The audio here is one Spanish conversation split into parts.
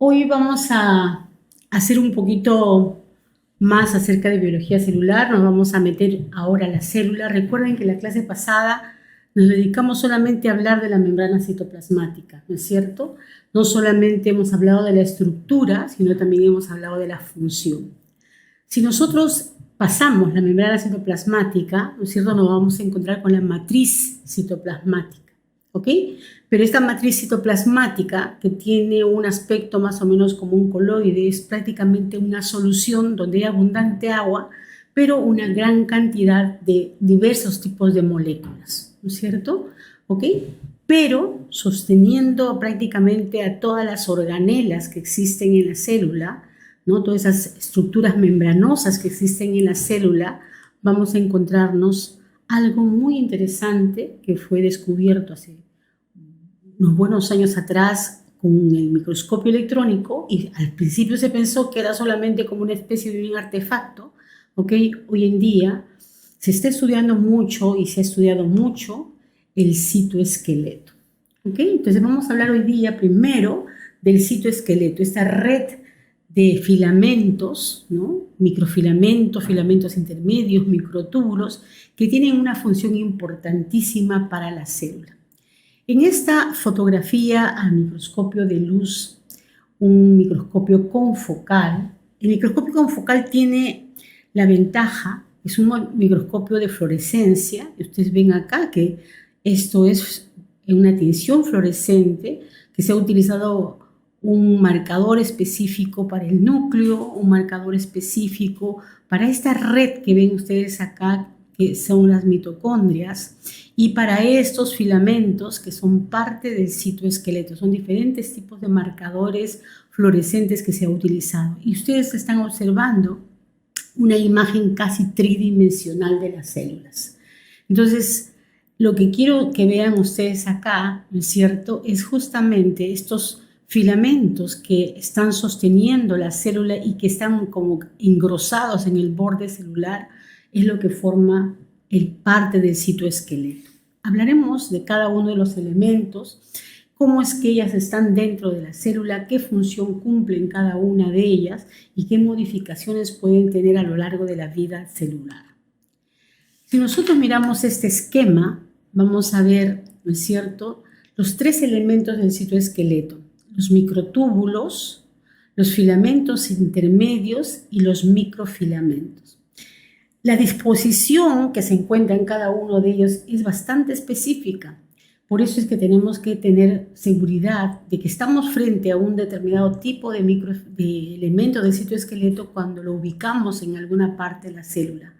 Hoy vamos a hacer un poquito más acerca de biología celular. Nos vamos a meter ahora a la célula. Recuerden que en la clase pasada nos dedicamos solamente a hablar de la membrana citoplasmática, ¿no es cierto? No solamente hemos hablado de la estructura, sino también hemos hablado de la función. Si nosotros pasamos la membrana citoplasmática, ¿no es cierto?, nos vamos a encontrar con la matriz citoplasmática, ¿ok? Pero esta matriz citoplasmática, que tiene un aspecto más o menos como un coloide, es prácticamente una solución donde hay abundante agua, pero una gran cantidad de diversos tipos de moléculas, ¿no es cierto? ¿Ok? Pero sosteniendo prácticamente a todas las organelas que existen en la célula, ¿no? Todas esas estructuras membranosas que existen en la célula, vamos a encontrarnos algo muy interesante que fue descubierto hace unos buenos años atrás con el microscopio electrónico, y al principio se pensó que era solamente como una especie de un artefacto, ¿ok? Hoy en día se está estudiando mucho y se ha estudiado mucho el citoesqueleto, ¿ok? Entonces vamos a hablar hoy día primero del citoesqueleto, esta red de filamentos, ¿no? Microfilamentos, filamentos intermedios, microtúbulos, que tienen una función importantísima para la célula. En esta fotografía al microscopio de luz, un microscopio confocal, el microscopio confocal tiene la ventaja, es un microscopio de fluorescencia, y ustedes ven acá que esto es una tinción fluorescente, que se ha utilizado un marcador específico para el núcleo, un marcador específico para esta red que ven ustedes acá, que son las mitocondrias, y para estos filamentos que son parte del citoesqueleto. Son diferentes tipos de marcadores fluorescentes que se ha utilizado. Y ustedes están observando una imagen casi tridimensional de las células. Entonces, lo que quiero que vean ustedes acá, ¿no es cierto?, es justamente estos filamentos que están sosteniendo la célula y que están como engrosados en el borde celular, es lo que forma parte del citoesqueleto. Hablaremos de cada uno de los elementos, cómo es que ellas están dentro de la célula, qué función cumplen cada una de ellas y qué modificaciones pueden tener a lo largo de la vida celular. Si nosotros miramos este esquema, vamos a ver, ¿no es cierto?, los tres elementos del citoesqueleto: los microtúbulos, los filamentos intermedios y los microfilamentos. La disposición que se encuentra en cada uno de ellos es bastante específica. Por eso es que tenemos que tener seguridad de que estamos frente a un determinado tipo de elemento del citoesqueleto cuando lo ubicamos en alguna parte de la célula.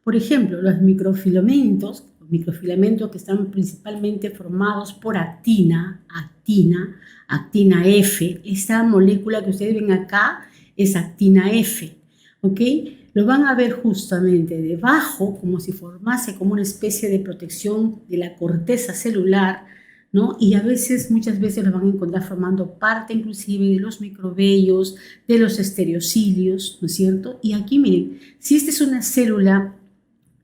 Por ejemplo, los microfilamentos que están principalmente formados por actina F. Esta molécula que ustedes ven acá es actina F, ¿ok? Lo van a ver justamente debajo, como si formase como una especie de protección de la corteza celular, ¿no? Y muchas veces lo van a encontrar formando parte inclusive de los microvellos, de los estereocilios, ¿no es cierto? Y aquí miren, si esta es una célula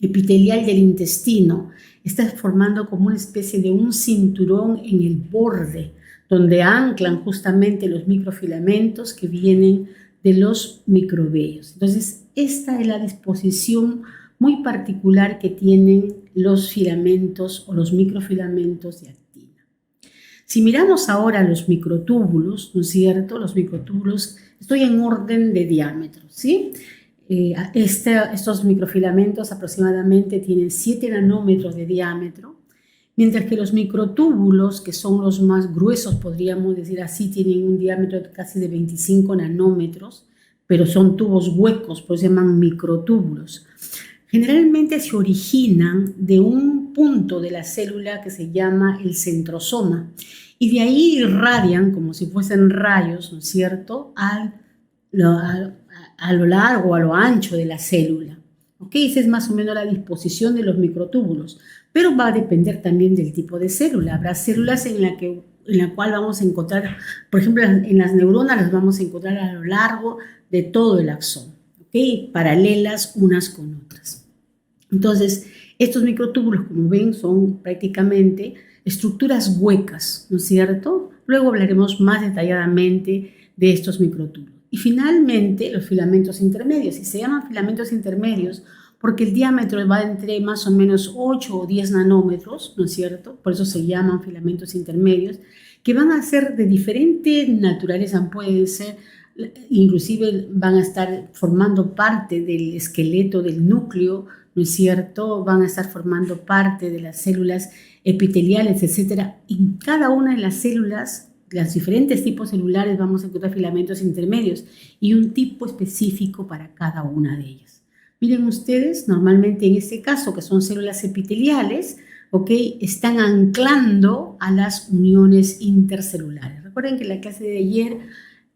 epitelial del intestino, está formando como una especie de un cinturón en el borde, donde anclan justamente los microfilamentos que vienen de los microvellos. Entonces, esta es la disposición muy particular que tienen los filamentos o los microfilamentos de actina. Si miramos ahora los microtúbulos, ¿no es cierto? Los microtúbulos, estoy en orden de diámetro, ¿sí? Estos microfilamentos aproximadamente tienen 7 nanómetros de diámetro, mientras que los microtúbulos, que son los más gruesos, podríamos decir así, tienen un diámetro casi de 25 nanómetros, pero son tubos huecos, pues se llaman microtúbulos. Generalmente se originan de un punto de la célula que se llama el centrosoma, y de ahí irradian como si fuesen rayos, ¿no es cierto?, a lo largo, a lo ancho de la célula. ¿Ok? Esa es más o menos la disposición de los microtúbulos, pero va a depender también del tipo de célula. Habrá células en la cual vamos a encontrar, por ejemplo, en las neuronas las vamos a encontrar a lo largo de todo el axón, ¿ok?, paralelas unas con otras. Entonces, estos microtúbulos, como ven, son prácticamente estructuras huecas, ¿no es cierto? Luego hablaremos más detalladamente de estos microtúbulos. Y finalmente, los filamentos intermedios. Y se llaman filamentos intermedios porque el diámetro va entre más o menos 8 o 10 nanómetros, ¿no es cierto? Por eso se llaman filamentos intermedios, que van a ser de diferente naturaleza, pueden ser, inclusive van a estar formando parte del esqueleto del núcleo, ¿no es cierto? Van a estar formando parte de las células epiteliales, etc. En cada una de las células, los diferentes tipos celulares, vamos a encontrar filamentos intermedios y un tipo específico para cada una de ellas. Miren ustedes, normalmente en este caso, que son células epiteliales, están anclando a las uniones intercelulares. Recuerden que en la clase de ayer,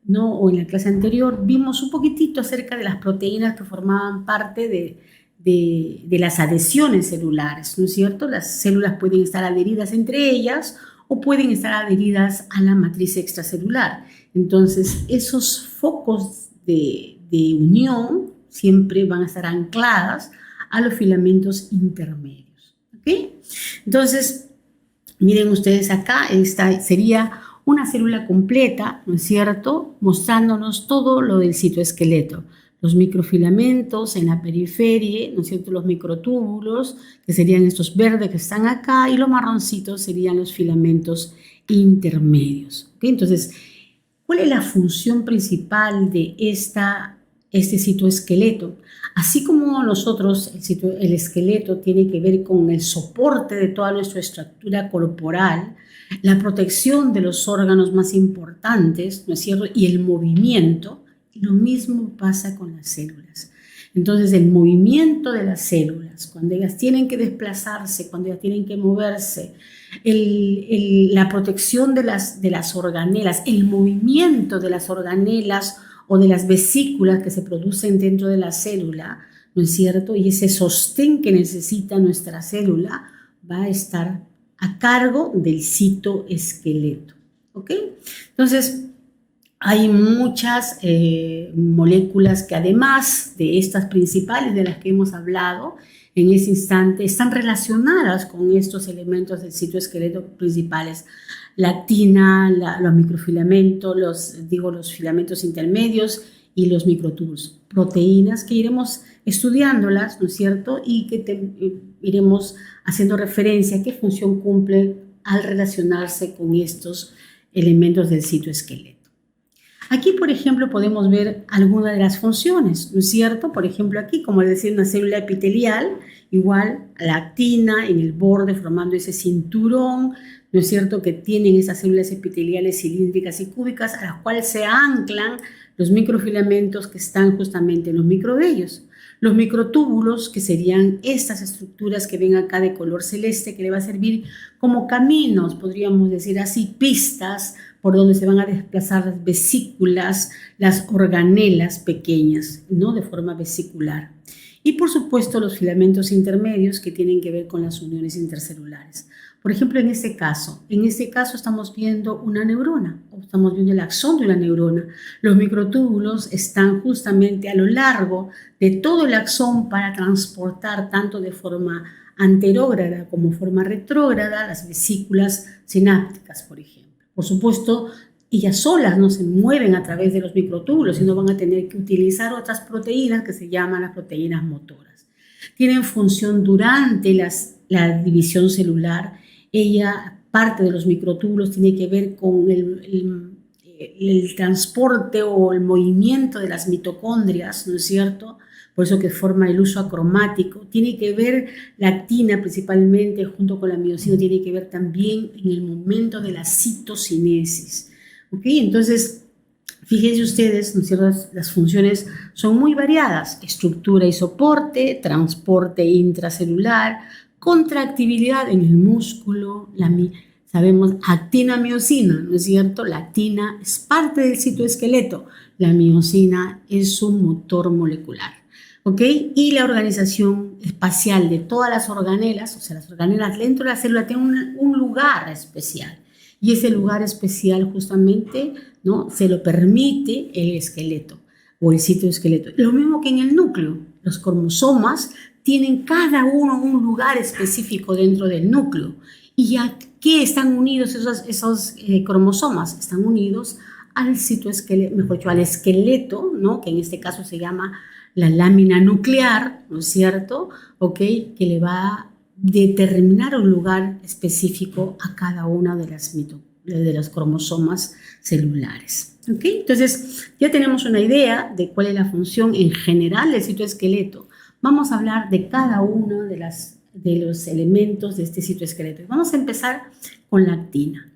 ¿no? O en la clase anterior, vimos un poquitito acerca de las proteínas que formaban parte de las adhesiones celulares, ¿no es cierto? Las células pueden estar adheridas entre ellas o pueden estar adheridas a la matriz extracelular. Entonces, esos focos de unión siempre van a estar ancladas a los filamentos intermedios. ¿Ok? Entonces, miren ustedes acá, esta sería una célula completa, ¿no es cierto?, mostrándonos todo lo del citoesqueleto. Los microfilamentos en la periferia, ¿no es cierto?, los microtúbulos, que serían estos verdes que están acá, y los marroncitos serían los filamentos intermedios. ¿Ok? Entonces, ¿cuál es la función principal de este citoesqueleto? Así como nosotros, el esqueleto tiene que ver con el soporte de toda nuestra estructura corporal, la protección de los órganos más importantes, ¿no es cierto?, y el movimiento, lo mismo pasa con las células. Entonces, el movimiento de las células, cuando ellas tienen que desplazarse, cuando ellas tienen que moverse, la protección de las organelas, el movimiento de las organelas o de las vesículas que se producen dentro de la célula, ¿no es cierto? Y ese sostén que necesita nuestra célula va a estar a cargo del citoesqueleto. ¿Ok? Entonces, hay muchas moléculas que además de estas principales de las que hemos hablado en ese instante, están relacionadas con estos elementos del citoesqueleto principales. La actina, los microfilamentos, los filamentos intermedios y los microtúbulos. Proteínas que iremos estudiándolas, ¿no es cierto? Y que iremos haciendo referencia a qué función cumple al relacionarse con estos elementos del citoesqueleto. Aquí, por ejemplo, podemos ver algunas de las funciones, ¿no es cierto? Por ejemplo, aquí, como decía, una célula epitelial, igual la actina en el borde formando ese cinturón, ¿no es cierto?, que tienen esas células epiteliales cilíndricas y cúbicas a las cuales se anclan los microfilamentos que están justamente en los microvellos. Los microtúbulos, que serían estas estructuras que ven acá de color celeste, que le va a servir como caminos, podríamos decir así, pistas por donde se van a desplazar las vesículas, las organelas pequeñas, ¿no?, de forma vesicular. Y por supuesto los filamentos intermedios que tienen que ver con las uniones intercelulares. Por ejemplo, en este caso estamos viendo una neurona, o estamos viendo el axón de una neurona. Los microtúbulos están justamente a lo largo de todo el axón para transportar tanto de forma anterógrada como forma retrógrada las vesículas sinápticas, por ejemplo. Por supuesto, ellas solas no se mueven a través de los microtúbulos, sino van a tener que utilizar otras proteínas que se llaman las proteínas motoras. Tienen función durante la división celular. Parte de los microtúbulos tiene que ver con el transporte o el movimiento de las mitocondrias, ¿no es cierto? Por eso que forma el uso acromático. Tiene que ver la actina principalmente, junto con la miosina, tiene que ver también en el momento de la citocinesis. ¿Ok? Entonces, fíjense ustedes, ¿no es cierto?, las funciones son muy variadas. Estructura y soporte, transporte intracelular, contractibilidad en el músculo, sabemos actina-miosina, ¿no es cierto? La actina es parte del citoesqueleto, la miosina es un motor molecular, ¿ok? Y la organización espacial de todas las organelas, o sea, las organelas dentro de la célula tienen un lugar especial, y ese lugar especial justamente, ¿no?, se lo permite el esqueleto o el citoesqueleto. Lo mismo que en el núcleo, los cromosomas tienen cada uno un lugar específico dentro del núcleo. ¿Y a qué están unidos esos cromosomas? Están unidos al citoesqueleto, mejor dicho, al esqueleto, ¿no? Que en este caso se llama la lámina nuclear, ¿no es cierto? ¿Ok? Que le va a determinar un lugar específico a cada una de los cromosomas celulares. ¿Ok? Entonces, ya tenemos una idea de cuál es la función en general del citoesqueleto. Vamos a hablar de cada uno de los elementos de este citoesqueleto. Vamos a empezar con la actina.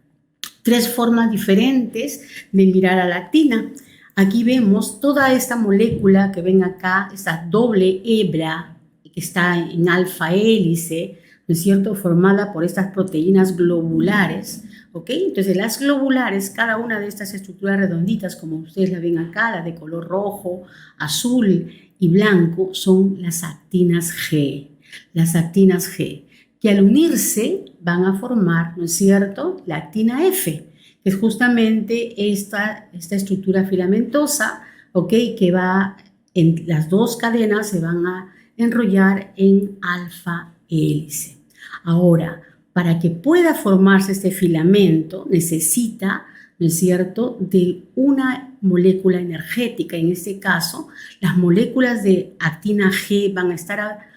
3 formas diferentes de mirar a la actina. Aquí vemos toda esta molécula que ven acá, esta doble hebra que está en alfa hélice, ¿no es cierto?, formada por estas proteínas globulares, ¿ok? Entonces las globulares, cada una de estas estructuras redonditas, como ustedes la ven acá, la de color rojo, azul y blanco, son las actinas G. Las actinas G, que al unirse van a formar, ¿no es cierto?, la actina F, que es justamente esta estructura filamentosa, ¿ok?, que va en las 2 cadenas se van a enrollar en alfa hélice. Ahora, para que pueda formarse este filamento, necesita, ¿no es cierto?, de una molécula energética. En este caso, las moléculas de actina G van a estar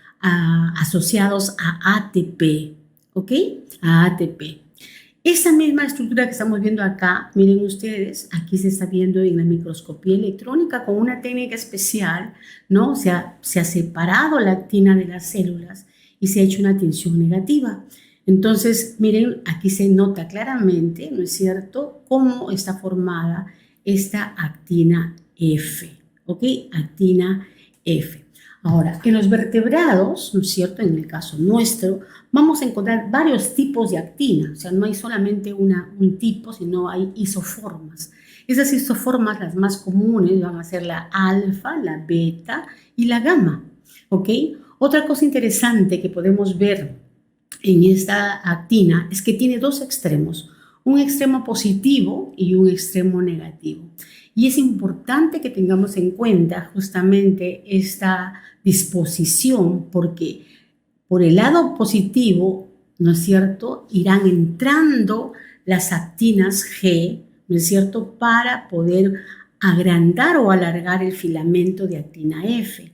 asociados a ATP, ¿ok? A ATP. Esa misma estructura que estamos viendo acá, miren ustedes, aquí se está viendo en la microscopía electrónica con una técnica especial, ¿no? Se ha separado la actina de las células y se ha hecho una tinción negativa. Entonces, miren, aquí se nota claramente, ¿no es cierto?, cómo está formada esta actina F, ¿ok? Actina F. Ahora, en los vertebrados, ¿no es cierto?, en el caso nuestro, vamos a encontrar varios tipos de actina. O sea, no hay solamente un tipo, sino hay isoformas. Esas isoformas, las más comunes, van a ser la alfa, la beta y la gamma, ¿ok? Otra cosa interesante que podemos ver en esta actina es que tiene 2 extremos, un extremo positivo y un extremo negativo. Y es importante que tengamos en cuenta justamente esta disposición, porque por el lado positivo, ¿no es cierto?, irán entrando las actinas G, ¿no es cierto?, para poder agrandar o alargar el filamento de actina F.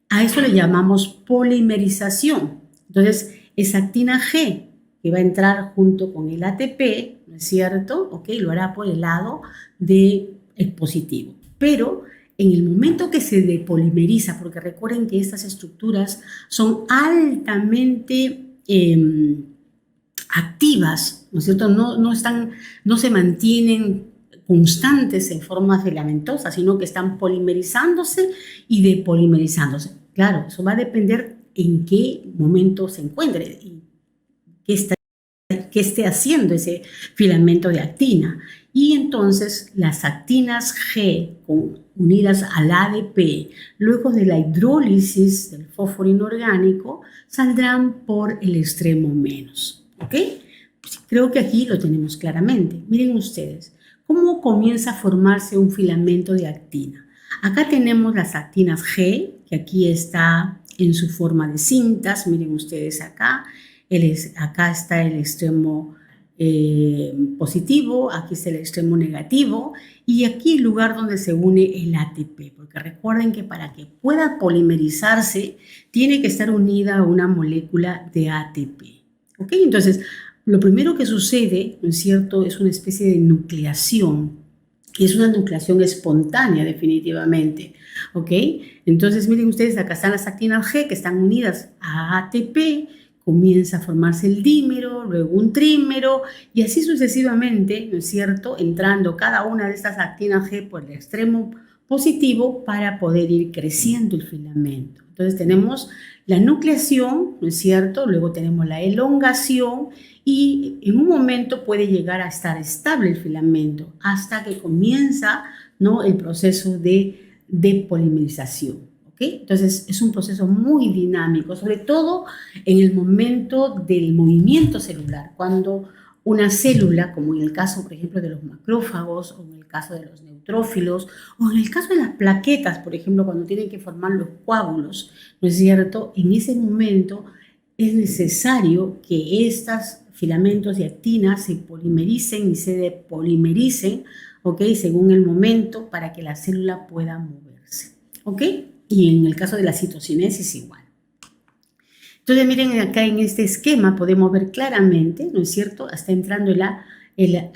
A eso le llamamos polimerización. Entonces, esa actina G que va a entrar junto con el ATP, ¿no es cierto?, ¿ok?, lo hará por el lado del positivo. Pero en el momento que se depolimeriza, porque recuerden que estas estructuras son altamente activas, ¿no es cierto?, no se mantienen constantes en forma filamentosa, sino que están polimerizándose y depolimerizándose. Claro, eso va a depender en qué momento se encuentre y qué esté haciendo ese filamento de actina. Y entonces las actinas G unidas al ADP, luego de la hidrólisis del fósforo inorgánico, saldrán por el extremo menos. ¿Ok? Pues creo que aquí lo tenemos claramente. Miren ustedes, ¿cómo comienza a formarse un filamento de actina? Acá tenemos las actinas G, que aquí está en su forma de cintas. Miren ustedes acá. Acá está el extremo positivo, aquí está el extremo negativo y aquí el lugar donde se une el ATP, porque recuerden que para que pueda polimerizarse tiene que estar unida a una molécula de ATP. ¿Ok? Entonces, lo primero que sucede, ¿no es cierto?, es una especie de nucleación, que es una nucleación espontánea definitivamente. ¿Ok? Entonces, miren ustedes, acá están las actinas G que están unidas a ATP, comienza a formarse el dímero, luego un trímero y así sucesivamente, ¿no es cierto?, entrando cada una de estas actinas G por el extremo positivo para poder ir creciendo el filamento. Entonces tenemos la nucleación, ¿no es cierto?, luego tenemos la elongación y en un momento puede llegar a estar estable el filamento hasta que comienza, ¿no?, el proceso de depolimerización. ¿Okay? Entonces es un proceso muy dinámico, sobre todo en el momento del movimiento celular, cuando una célula, como en el caso, por ejemplo, de los macrófagos, o en el caso de los neutrófilos, o en el caso de las plaquetas, por ejemplo, cuando tienen que formar los coágulos, ¿no es cierto?, en ese momento es necesario que estos filamentos de actina se polimericen y se depolimericen, ¿ok? Según el momento para que la célula pueda moverse, ¿ok? Y en el caso de la citocinesis igual. Entonces miren acá en este esquema podemos ver claramente, ¿no es cierto? Está entrando la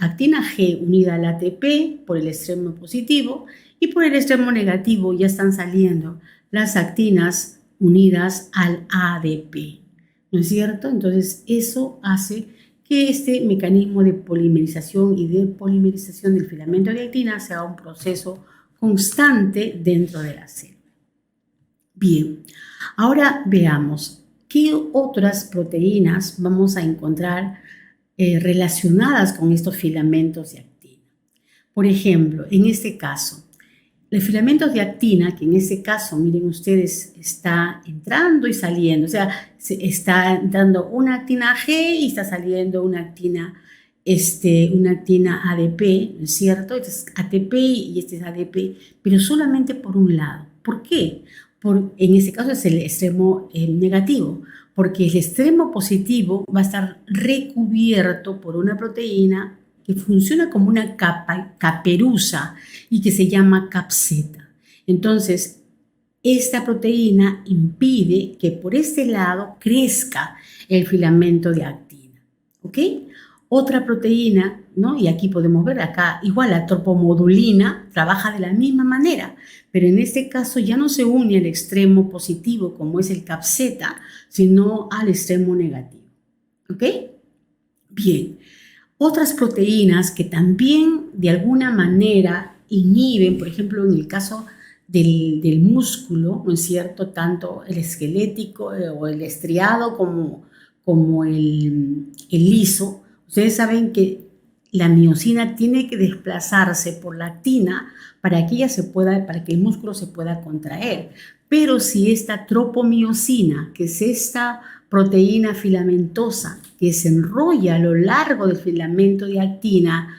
actina G unida al ATP por el extremo positivo y por el extremo negativo ya están saliendo las actinas unidas al ADP, ¿no es cierto? Entonces eso hace que este mecanismo de polimerización y depolimerización del filamento de actina sea un proceso constante dentro de la célula. Bien, ahora veamos qué otras proteínas vamos a encontrar relacionadas con estos filamentos de actina. Por ejemplo, en este caso, los filamentos de actina, que en este caso, miren ustedes, está entrando y saliendo, o sea, está entrando una actina G y está saliendo una actina ADP, ¿no es cierto? Este es ATP y este es ADP, pero solamente por un lado. ¿Por qué? En este caso es el extremo negativo, porque el extremo positivo va a estar recubierto por una proteína que funciona como una caperuza y que se llama capseta. Entonces, esta proteína impide que por este lado crezca el filamento de actina, ¿ok? Otra proteína, ¿no? Y aquí podemos ver acá, igual la tropomodulina trabaja de la misma manera, pero en este caso ya no se une al extremo positivo como es el capseta, sino al extremo negativo, ¿ok? Bien. Otras proteínas que también de alguna manera inhiben, por ejemplo, en el caso del músculo, ¿no es cierto? Tanto el esquelético o el estriado como el liso. Ustedes saben que la miosina tiene que desplazarse por la actina para que el músculo se pueda contraer. Pero si esta tropomiosina, que es esta proteína filamentosa que se enrolla a lo largo del filamento de actina,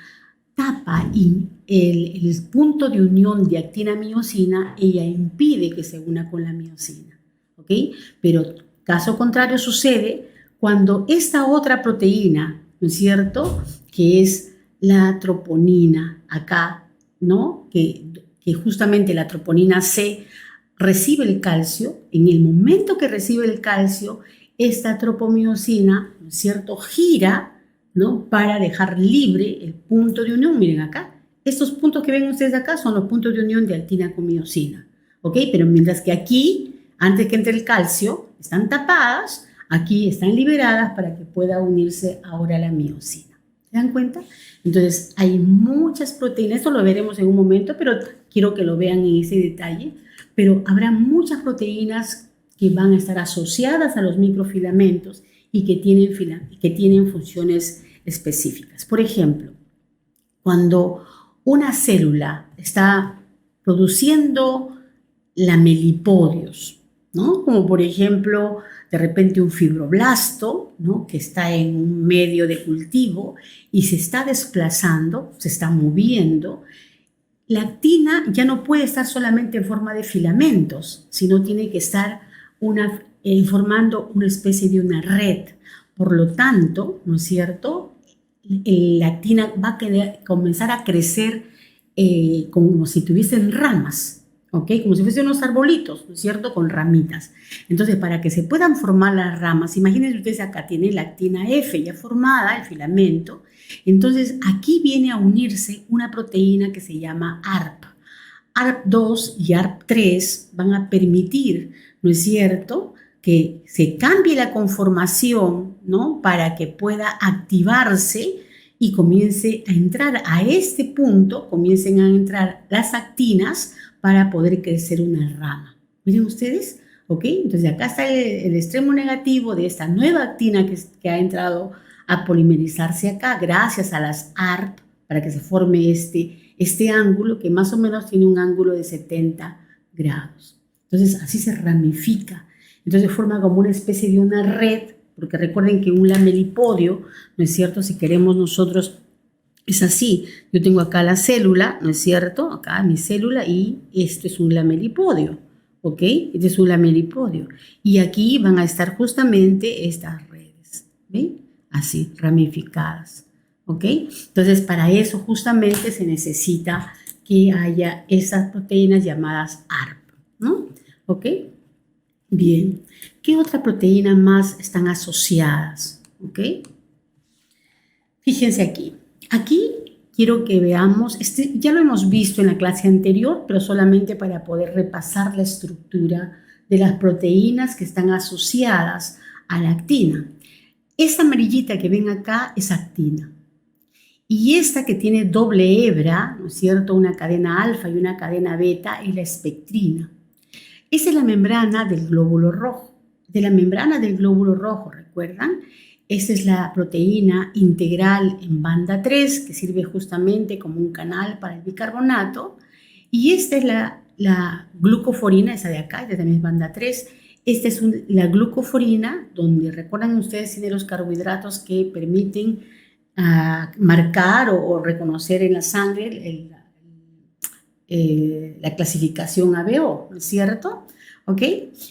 tapa el punto de unión de actina-miosina, ella impide que se una con la miosina, ¿ok? Pero caso contrario sucede cuando esta otra proteína, ¿no es cierto?, que es la troponina acá, ¿no?, que justamente la troponina C recibe el calcio. En el momento que recibe el calcio, esta tropomiosina, ¿no es cierto?, gira, ¿no?, para dejar libre el punto de unión. Miren acá, estos puntos que ven ustedes acá son los puntos de unión de actina con miosina, ¿ok? Pero mientras que aquí, antes que entre el calcio, están tapadas, aquí están liberadas para que pueda unirse ahora la miosina. ¿Se dan cuenta? Entonces, hay muchas proteínas, esto lo veremos en un momento, pero quiero que lo vean en ese detalle, pero habrá muchas proteínas que van a estar asociadas a los microfilamentos y que tienen funciones específicas. Por ejemplo, cuando una célula está produciendo lamelipodios, ¿no?, como por ejemplo, de repente un fibroblasto, ¿no?, que está en un medio de cultivo y se está desplazando, se está moviendo, la actina ya no puede estar solamente en forma de filamentos, sino tiene que estar formando una especie de una red. Por lo tanto, ¿no es cierto?, la actina va a comenzar a crecer como si tuviesen ramas, ¿ok? Como si fuesen unos arbolitos, ¿no es cierto?, con ramitas. Entonces, para que se puedan formar las ramas, imagínense ustedes acá, tiene la actina F ya formada, el filamento. Entonces, aquí viene a unirse una proteína que se llama ARP. ARP2 y ARP3 van a permitir, ¿no es cierto?, que se cambie la conformación, ¿no?, para que pueda activarse y comience a entrar a este punto, comiencen a entrar las actinas para poder crecer una rama. Miren ustedes, ¿ok? Entonces acá está el extremo negativo de esta nueva actina que ha entrado a polimerizarse acá gracias a las ARP para que se forme este ángulo que más o menos tiene un ángulo de 70 grados. Entonces así se ramifica. Entonces forma como una especie de una red, porque recuerden que un lamelipodio, ¿no es cierto?, si queremos nosotros, es así. Yo tengo acá la célula, ¿no es cierto?, acá mi célula, y este es un lamelipodio, ¿ok? Este es un lamelipodio. Y aquí van a estar justamente estas redes, ¿ven? Así, ramificadas, ¿ok? Entonces, para eso justamente se necesita que haya esas proteínas llamadas ARP, ¿no? ¿Ok? Bien. ¿Qué otra proteína más están asociadas? ¿Ok? Fíjense aquí. Aquí quiero que veamos, ya lo hemos visto en la clase anterior, pero solamente para poder repasar la estructura de las proteínas que están asociadas a la actina. Esta amarillita que ven acá es actina. Y esta que tiene doble hebra, ¿no es cierto? Una cadena alfa y una cadena beta, es la espectrina. Esa es la membrana del glóbulo rojo. De la membrana del glóbulo rojo, ¿recuerdan? Esta es la proteína integral en banda 3, que sirve justamente como un canal para el bicarbonato. Y esta es la glucoforina, esa de acá, esta también es banda 3. Esta es la glucoforina, donde recuerdan ustedes tiene los carbohidratos que permiten marcar o reconocer en la sangre la clasificación ABO, ¿no es cierto? ¿Ok?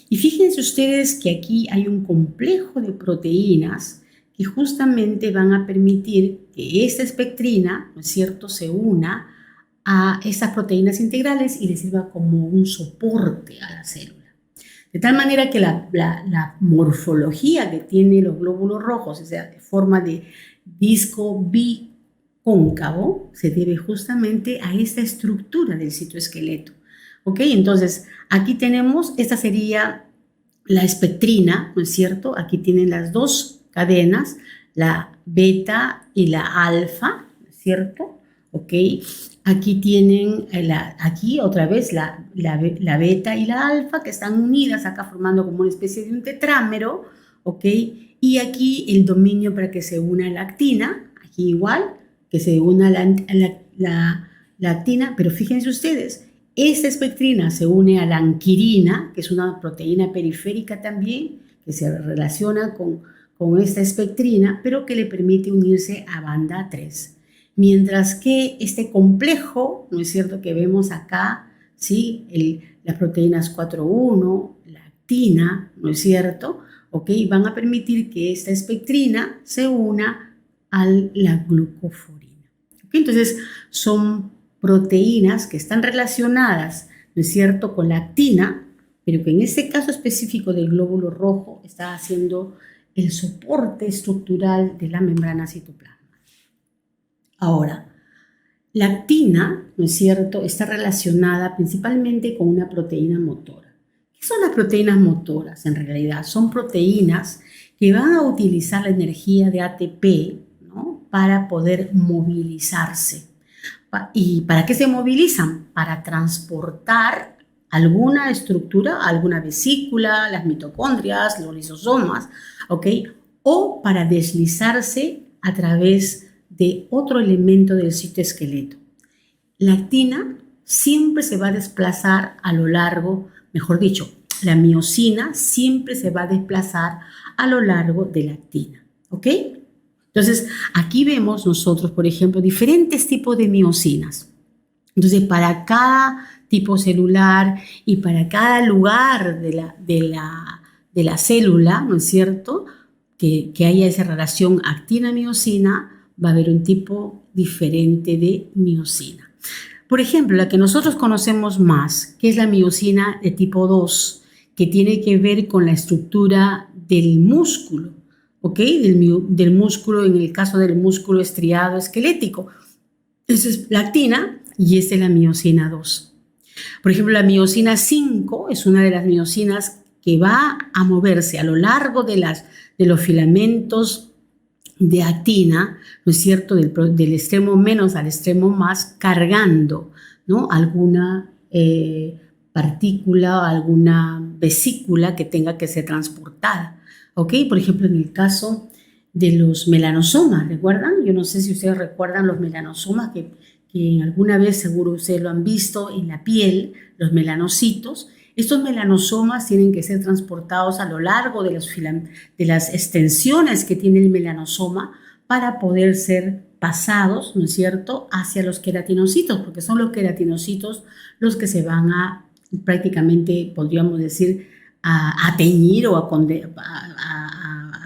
Y fíjense ustedes que aquí hay un complejo de proteínas que justamente van a permitir que esta espectrina, ¿no es cierto?, se una a esas proteínas integrales y les sirva como un soporte a la célula. De tal manera que la morfología que tiene los glóbulos rojos, o sea, de forma de disco bicóncavo, se debe justamente a esta estructura del citoesqueleto. ¿Ok? Entonces, aquí tenemos, esta sería la espectrina, ¿no es cierto? Aquí tienen las dos cadenas, la beta y la alfa, ¿no es cierto? ¿Ok? Aquí tienen, aquí otra vez la beta y la alfa que están unidas acá formando como una especie de un tetrámero, ¿ok? Y aquí el dominio para que se una la actina, aquí igual, que se una la actina, pero fíjense ustedes, esta espectrina se une a la anquirina, que es una proteína periférica también, que se relaciona con esta espectrina, pero que le permite unirse a banda 3. Mientras que este complejo, ¿no es cierto?, que vemos acá, ¿sí?, las proteínas 4,1, la actina, ¿no es cierto?, ¿ok?, van a permitir que esta espectrina se una a la glucoforina. ¿Ok? Entonces, son proteínas que están relacionadas, ¿no es cierto?, con la actina, pero que en este caso específico del glóbulo rojo está haciendo el soporte estructural de la membrana citoplasmática. Ahora, la actina, ¿no es cierto?, está relacionada principalmente con una proteína motora. ¿Qué son las proteínas motoras? En realidad son proteínas que van a utilizar la energía de ATP, ¿no?, para poder movilizarse. ¿Y para qué se movilizan? Para transportar alguna estructura, alguna vesícula, las mitocondrias, los lisosomas, ¿ok?, o para deslizarse a través de otro elemento del citoesqueleto. La actina siempre se va a desplazar a lo largo, mejor dicho, la miosina siempre se va a desplazar a lo largo de la actina, ¿ok? Entonces, aquí vemos nosotros, por ejemplo, diferentes tipos de miosinas. Entonces, para cada tipo celular y para cada lugar de la célula, ¿no es cierto?, que haya esa relación actina-miosina, va a haber un tipo diferente de miosina. Por ejemplo, la que nosotros conocemos más, que es la miosina de tipo 2, que tiene que ver con la estructura del músculo, ¿ok? Del músculo, en el caso del músculo estriado esquelético. Esa es la actina y esta es la miosina 2. Por ejemplo, la miosina 5 es una de las miosinas que va a moverse a lo largo de los filamentos de actina, ¿no es cierto?, del extremo menos al extremo más, cargando, ¿no?, alguna partícula, alguna vesícula que tenga que ser transportada. ¿Ok? Por ejemplo, en el caso de los melanosomas, ¿recuerdan? Yo no sé si ustedes recuerdan los melanosomas que alguna vez seguro ustedes lo han visto en la piel, los melanocitos. Estos melanosomas tienen que ser transportados a lo largo de las extensiones que tiene el melanosoma para poder ser pasados, ¿no es cierto?, hacia los queratinocitos, porque son los queratinocitos los que se van a prácticamente, podríamos decir, a teñir o a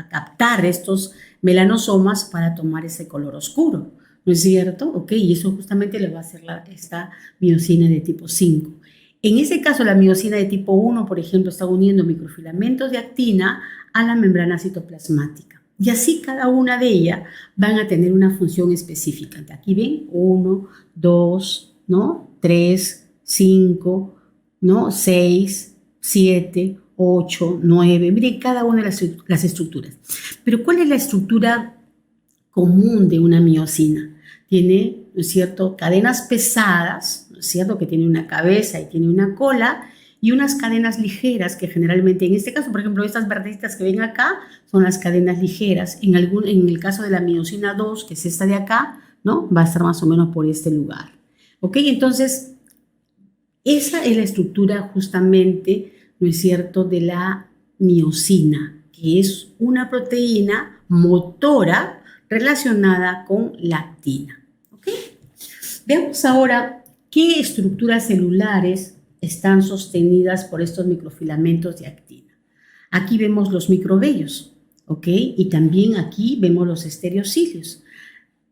captar estos melanosomas para tomar ese color oscuro, ¿no es cierto? ¿Ok? Y eso justamente le va a hacer esta miosina de tipo 5. En ese caso, la miosina de tipo 1, por ejemplo, está uniendo microfilamentos de actina a la membrana citoplasmática. Y así cada una de ellas van a tener una función específica. Aquí ven 1, 2, ¿no? 3, 5, ¿no? 6, 7, 8, 9. Miren cada una de las estructuras. Pero ¿cuál es la estructura común de una miosina? Tiene, ¿no es cierto?, cadenas pesadas, ¿no es cierto?, que tiene una cabeza y tiene una cola, y unas cadenas ligeras que generalmente, en este caso, por ejemplo, estas verdecitas que ven acá son las cadenas ligeras. En el caso de la miosina 2, que es esta de acá, ¿no?, va a estar más o menos por este lugar. ¿Ok? Entonces, esa es la estructura justamente, ¿no es cierto?, de la miosina, que es una proteína motora relacionada con la actina. ¿Ok? Veamos ahora qué estructuras celulares están sostenidas por estos microfilamentos de actina. Aquí vemos los microvellos, ¿ok? Y también aquí vemos los estereocilios.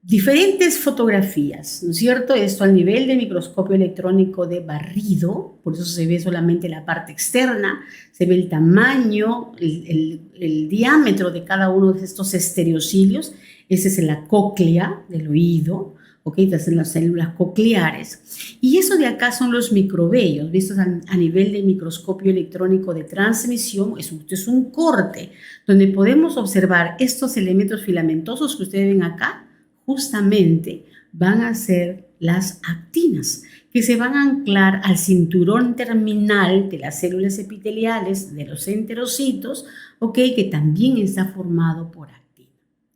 Diferentes fotografías, ¿no es cierto? Esto al nivel de microscopio electrónico de barrido, por eso se ve solamente la parte externa, se ve el tamaño, el diámetro de cada uno de estos estereocilios. Esa es la cóclea del oído, ¿ok? Estas son las células cocleares. Y eso de acá son los microvellos, vistos a nivel de microscopio electrónico de transmisión. Esto es un corte donde podemos observar estos elementos filamentosos que ustedes ven acá. Justamente van a ser las actinas, que se van a anclar al cinturón terminal de las células epiteliales de los enterocitos, ¿ok? Que también está formado por actina,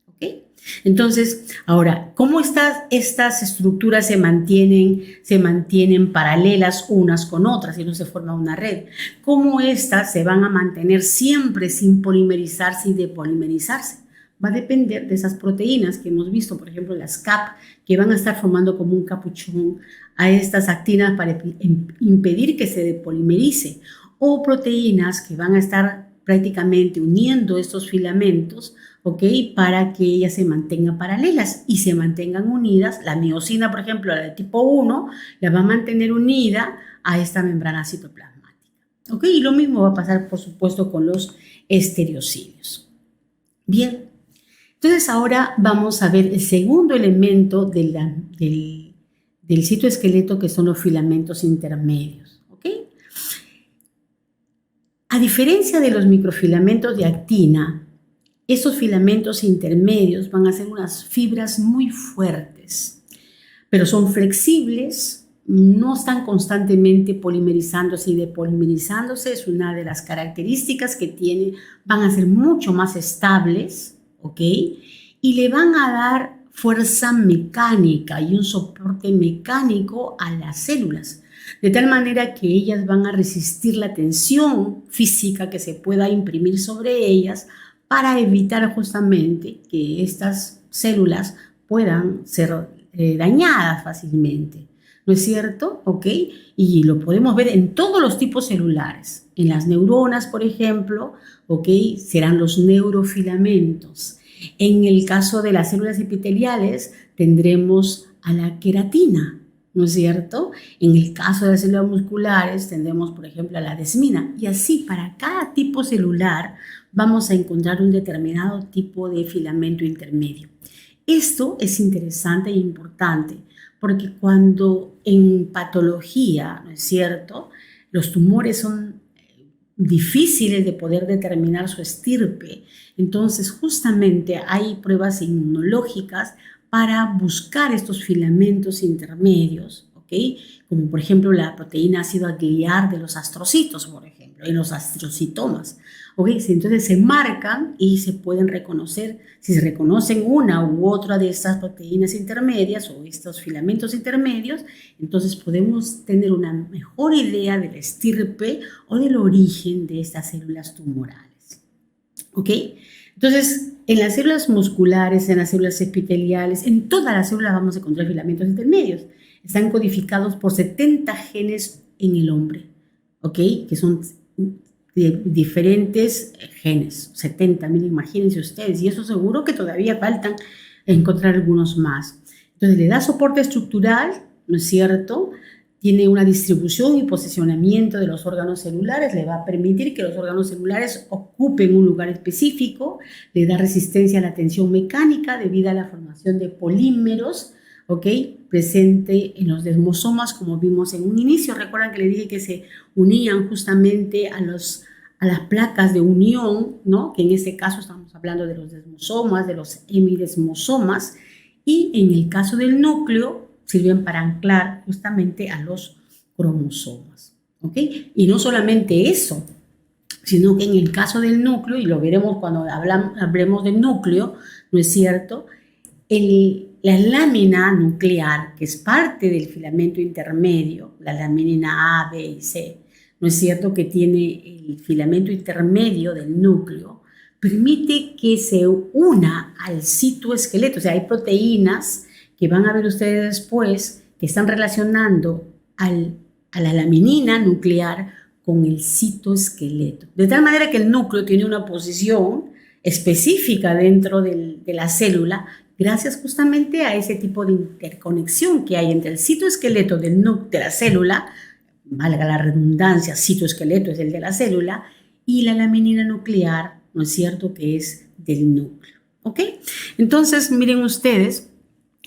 ¿ok? Entonces, ahora, ¿cómo estas estructuras se mantienen paralelas unas con otras y no se forma una red? ¿Cómo estas se van a mantener siempre sin polimerizarse y depolimerizarse? Va a depender de esas proteínas que hemos visto, por ejemplo, las CAP, que van a estar formando como un capuchón a estas actinas para impedir que se depolimerice, o proteínas que van a estar prácticamente uniendo estos filamentos, ¿ok?, para que ellas se mantengan paralelas y se mantengan unidas. La miosina, por ejemplo, la de tipo 1, la va a mantener unida a esta membrana citoplasmática, ¿ok? Y lo mismo va a pasar, por supuesto, con los estereocilios. Bien. Entonces ahora vamos a ver el segundo elemento del citoesqueleto, que son los filamentos intermedios. ¿Ok? A diferencia de los microfilamentos de actina, esos filamentos intermedios van a ser unas fibras muy fuertes, pero son flexibles, no están constantemente polimerizándose y depolimerizándose. Es una de las características que tienen. Van a ser mucho más estables, ¿ok? Y le van a dar fuerza mecánica y un soporte mecánico a las células, de tal manera que ellas van a resistir la tensión física que se pueda imprimir sobre ellas para evitar justamente que estas células puedan ser dañadas fácilmente. ¿No es cierto? ¿Ok? Y lo podemos ver en todos los tipos celulares. En las neuronas, por ejemplo, ¿ok?, serán los neurofilamentos. En el caso de las células epiteliales, tendremos a la queratina, ¿no es cierto? En el caso de las células musculares, tendremos, por ejemplo, a la desmina. Y así, para cada tipo celular, vamos a encontrar un determinado tipo de filamento intermedio. Esto es interesante e importante, porque cuando en patología, ¿no es cierto?, los tumores son difíciles de poder determinar su estirpe, entonces justamente hay pruebas inmunológicas para buscar estos filamentos intermedios, ¿ok? Como por ejemplo la proteína ácido gliar de los astrocitos, por ejemplo, en los astrocitomas. ¿Ok? Entonces se marcan y se pueden reconocer. Si se reconocen una u otra de estas proteínas intermedias o estos filamentos intermedios, entonces podemos tener una mejor idea del estirpe o del origen de estas células tumorales. ¿Ok? Entonces, en las células musculares, en las células epiteliales, en todas las células vamos a encontrar filamentos intermedios. Están codificados por 70 genes en el hombre, ¿ok? Que de diferentes genes, 70.000, imagínense ustedes, y eso seguro que todavía faltan encontrar algunos más. Entonces le da soporte estructural, ¿no es cierto? Tiene una distribución y posicionamiento de los órganos celulares, le va a permitir que los órganos celulares ocupen un lugar específico, le da resistencia a la tensión mecánica debido a la formación de polímeros, ¿ok? Presente en los desmosomas, como vimos en un inicio. Recuerdan que le dije que se unían justamente a las placas de unión, ¿no? Que en este caso estamos hablando de los desmosomas, de los hemidesmosomas, y en el caso del núcleo sirven para anclar justamente a los cromosomas, ¿ok? Y no solamente eso, sino que en el caso del núcleo, y lo veremos cuando hablemos del núcleo, ¿no es cierto? La lámina nuclear, que es parte del filamento intermedio, la lamina A, B y C, ¿no es cierto?, que tiene el filamento intermedio del núcleo, permite que se una al citoesqueleto. O sea, hay proteínas que van a ver ustedes después que están relacionando a la laminina nuclear con el citoesqueleto. De tal manera que el núcleo tiene una posición específica dentro de la célula, gracias justamente a ese tipo de interconexión que hay entre el citoesqueleto de la célula, valga la redundancia, citoesqueleto es el de la célula, y la laminina nuclear, ¿no es cierto?, que es del núcleo. ¿Ok? Entonces, miren ustedes,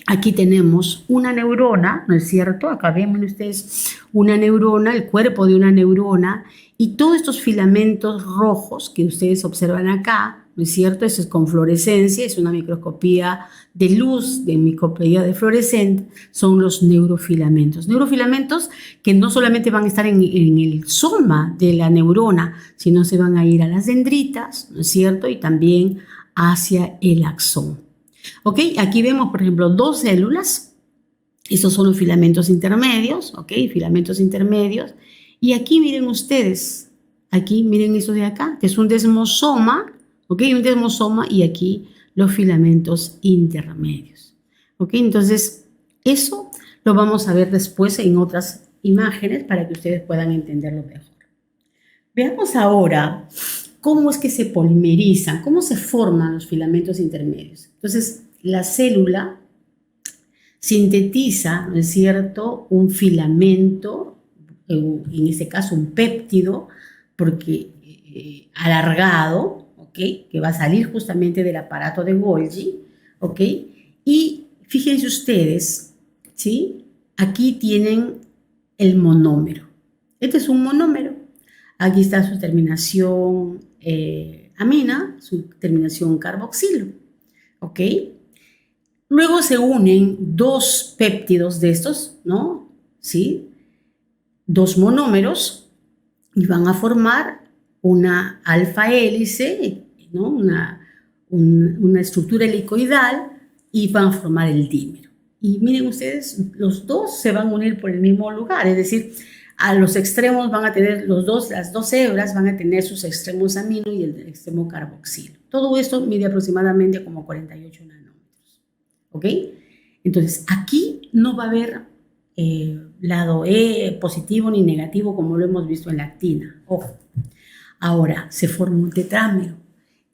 aquí tenemos una neurona, ¿no es cierto? Acá ven ustedes una neurona, el cuerpo de una neurona, y todos estos filamentos rojos que ustedes observan acá, ¿no es cierto? Eso es con fluorescencia, es una microscopía de luz, de microscopía de fluorescente, son los neurofilamentos. Neurofilamentos que no solamente van a estar en el soma de la neurona, sino se van a ir a las dendritas, ¿no es cierto? Y también hacia el axón. ¿Ok? Aquí vemos, por ejemplo, dos células. Estos son los filamentos intermedios, ¿ok? Filamentos intermedios. Y aquí miren ustedes, aquí miren eso de acá, que es un desmosoma, ¿ok? Un desmosoma, y aquí los filamentos intermedios, ¿ok? Entonces, eso lo vamos a ver después en otras imágenes para que ustedes puedan entenderlo mejor. Veamos ahora cómo es que se polimerizan, cómo se forman los filamentos intermedios. Entonces, la célula sintetiza, ¿no es cierto?, un filamento, en este caso un péptido, porque alargado, ¿ok?, que va a salir justamente del aparato de Golgi, ¿ok? Y fíjense ustedes, ¿sí? Aquí tienen el monómero. Este es un monómero. Aquí está su terminación amina, su terminación carboxilo, ¿ok? Luego se unen dos péptidos de estos, ¿no? ¿Sí? Dos monómeros, y van a formar una alfa hélice, ¿no? Una estructura helicoidal, y van a formar el dímero. Y miren ustedes, los dos se van a unir por el mismo lugar, es decir, a los extremos van a tener las dos hebras van a tener sus extremos amino y el extremo carboxilo. Todo esto mide aproximadamente como 48 nanómetros. ¿Ok? Entonces, aquí no va a haber lado E positivo ni negativo como lo hemos visto en la actina. Ojo. Ahora, se forma un tetrámero.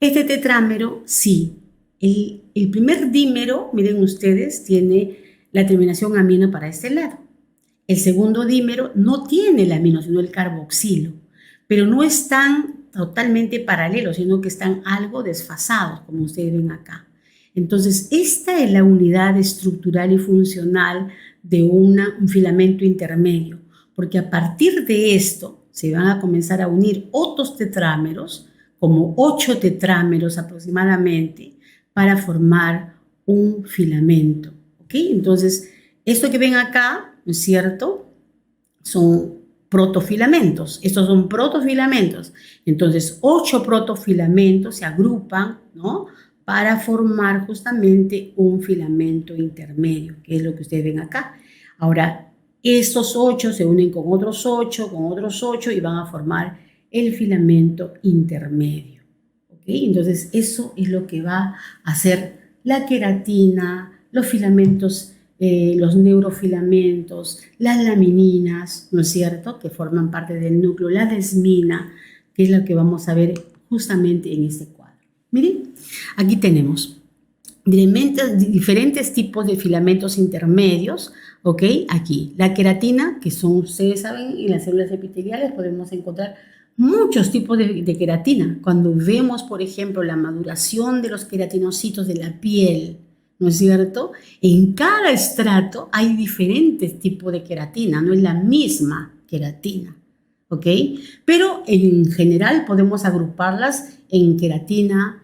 Este tetrámero, sí, el primer dímero, miren ustedes, tiene la terminación amina para este lado. El segundo dímero no tiene el amino, sino el carboxilo, pero no están totalmente paralelos, sino que están algo desfasados, como ustedes ven acá. Entonces, esta es la unidad estructural y funcional de un filamento intermedio, porque a partir de esto se van a comenzar a unir otros tetrámeros, como 8 tetrámeros aproximadamente, para formar un filamento. ¿Ok? Entonces, esto que ven acá, ¿no es cierto?, son protofilamentos. Estos son protofilamentos. Entonces, 8 protofilamentos se agrupan, ¿no?, para formar justamente un filamento intermedio, que es lo que ustedes ven acá. Ahora, estos 8 se unen con otros 8, y van a formar el filamento intermedio. ¿Ok? Entonces, eso es lo que va a hacer la queratina, los filamentos, los neurofilamentos, las lamininas, ¿no es cierto?, que forman parte del núcleo, la desmina, que es lo que vamos a ver justamente en este cuadro. Miren, aquí tenemos diferentes tipos de filamentos intermedios, ¿ok? Aquí, la queratina, que son, ustedes saben, en las células epiteliales podemos encontrar muchos tipos de queratina. Cuando vemos, por ejemplo, la maduración de los queratinocitos de la piel, ¿no es cierto? En cada estrato hay diferentes tipos de queratina, no es la misma queratina, ¿ok? Pero en general podemos agruparlas en queratina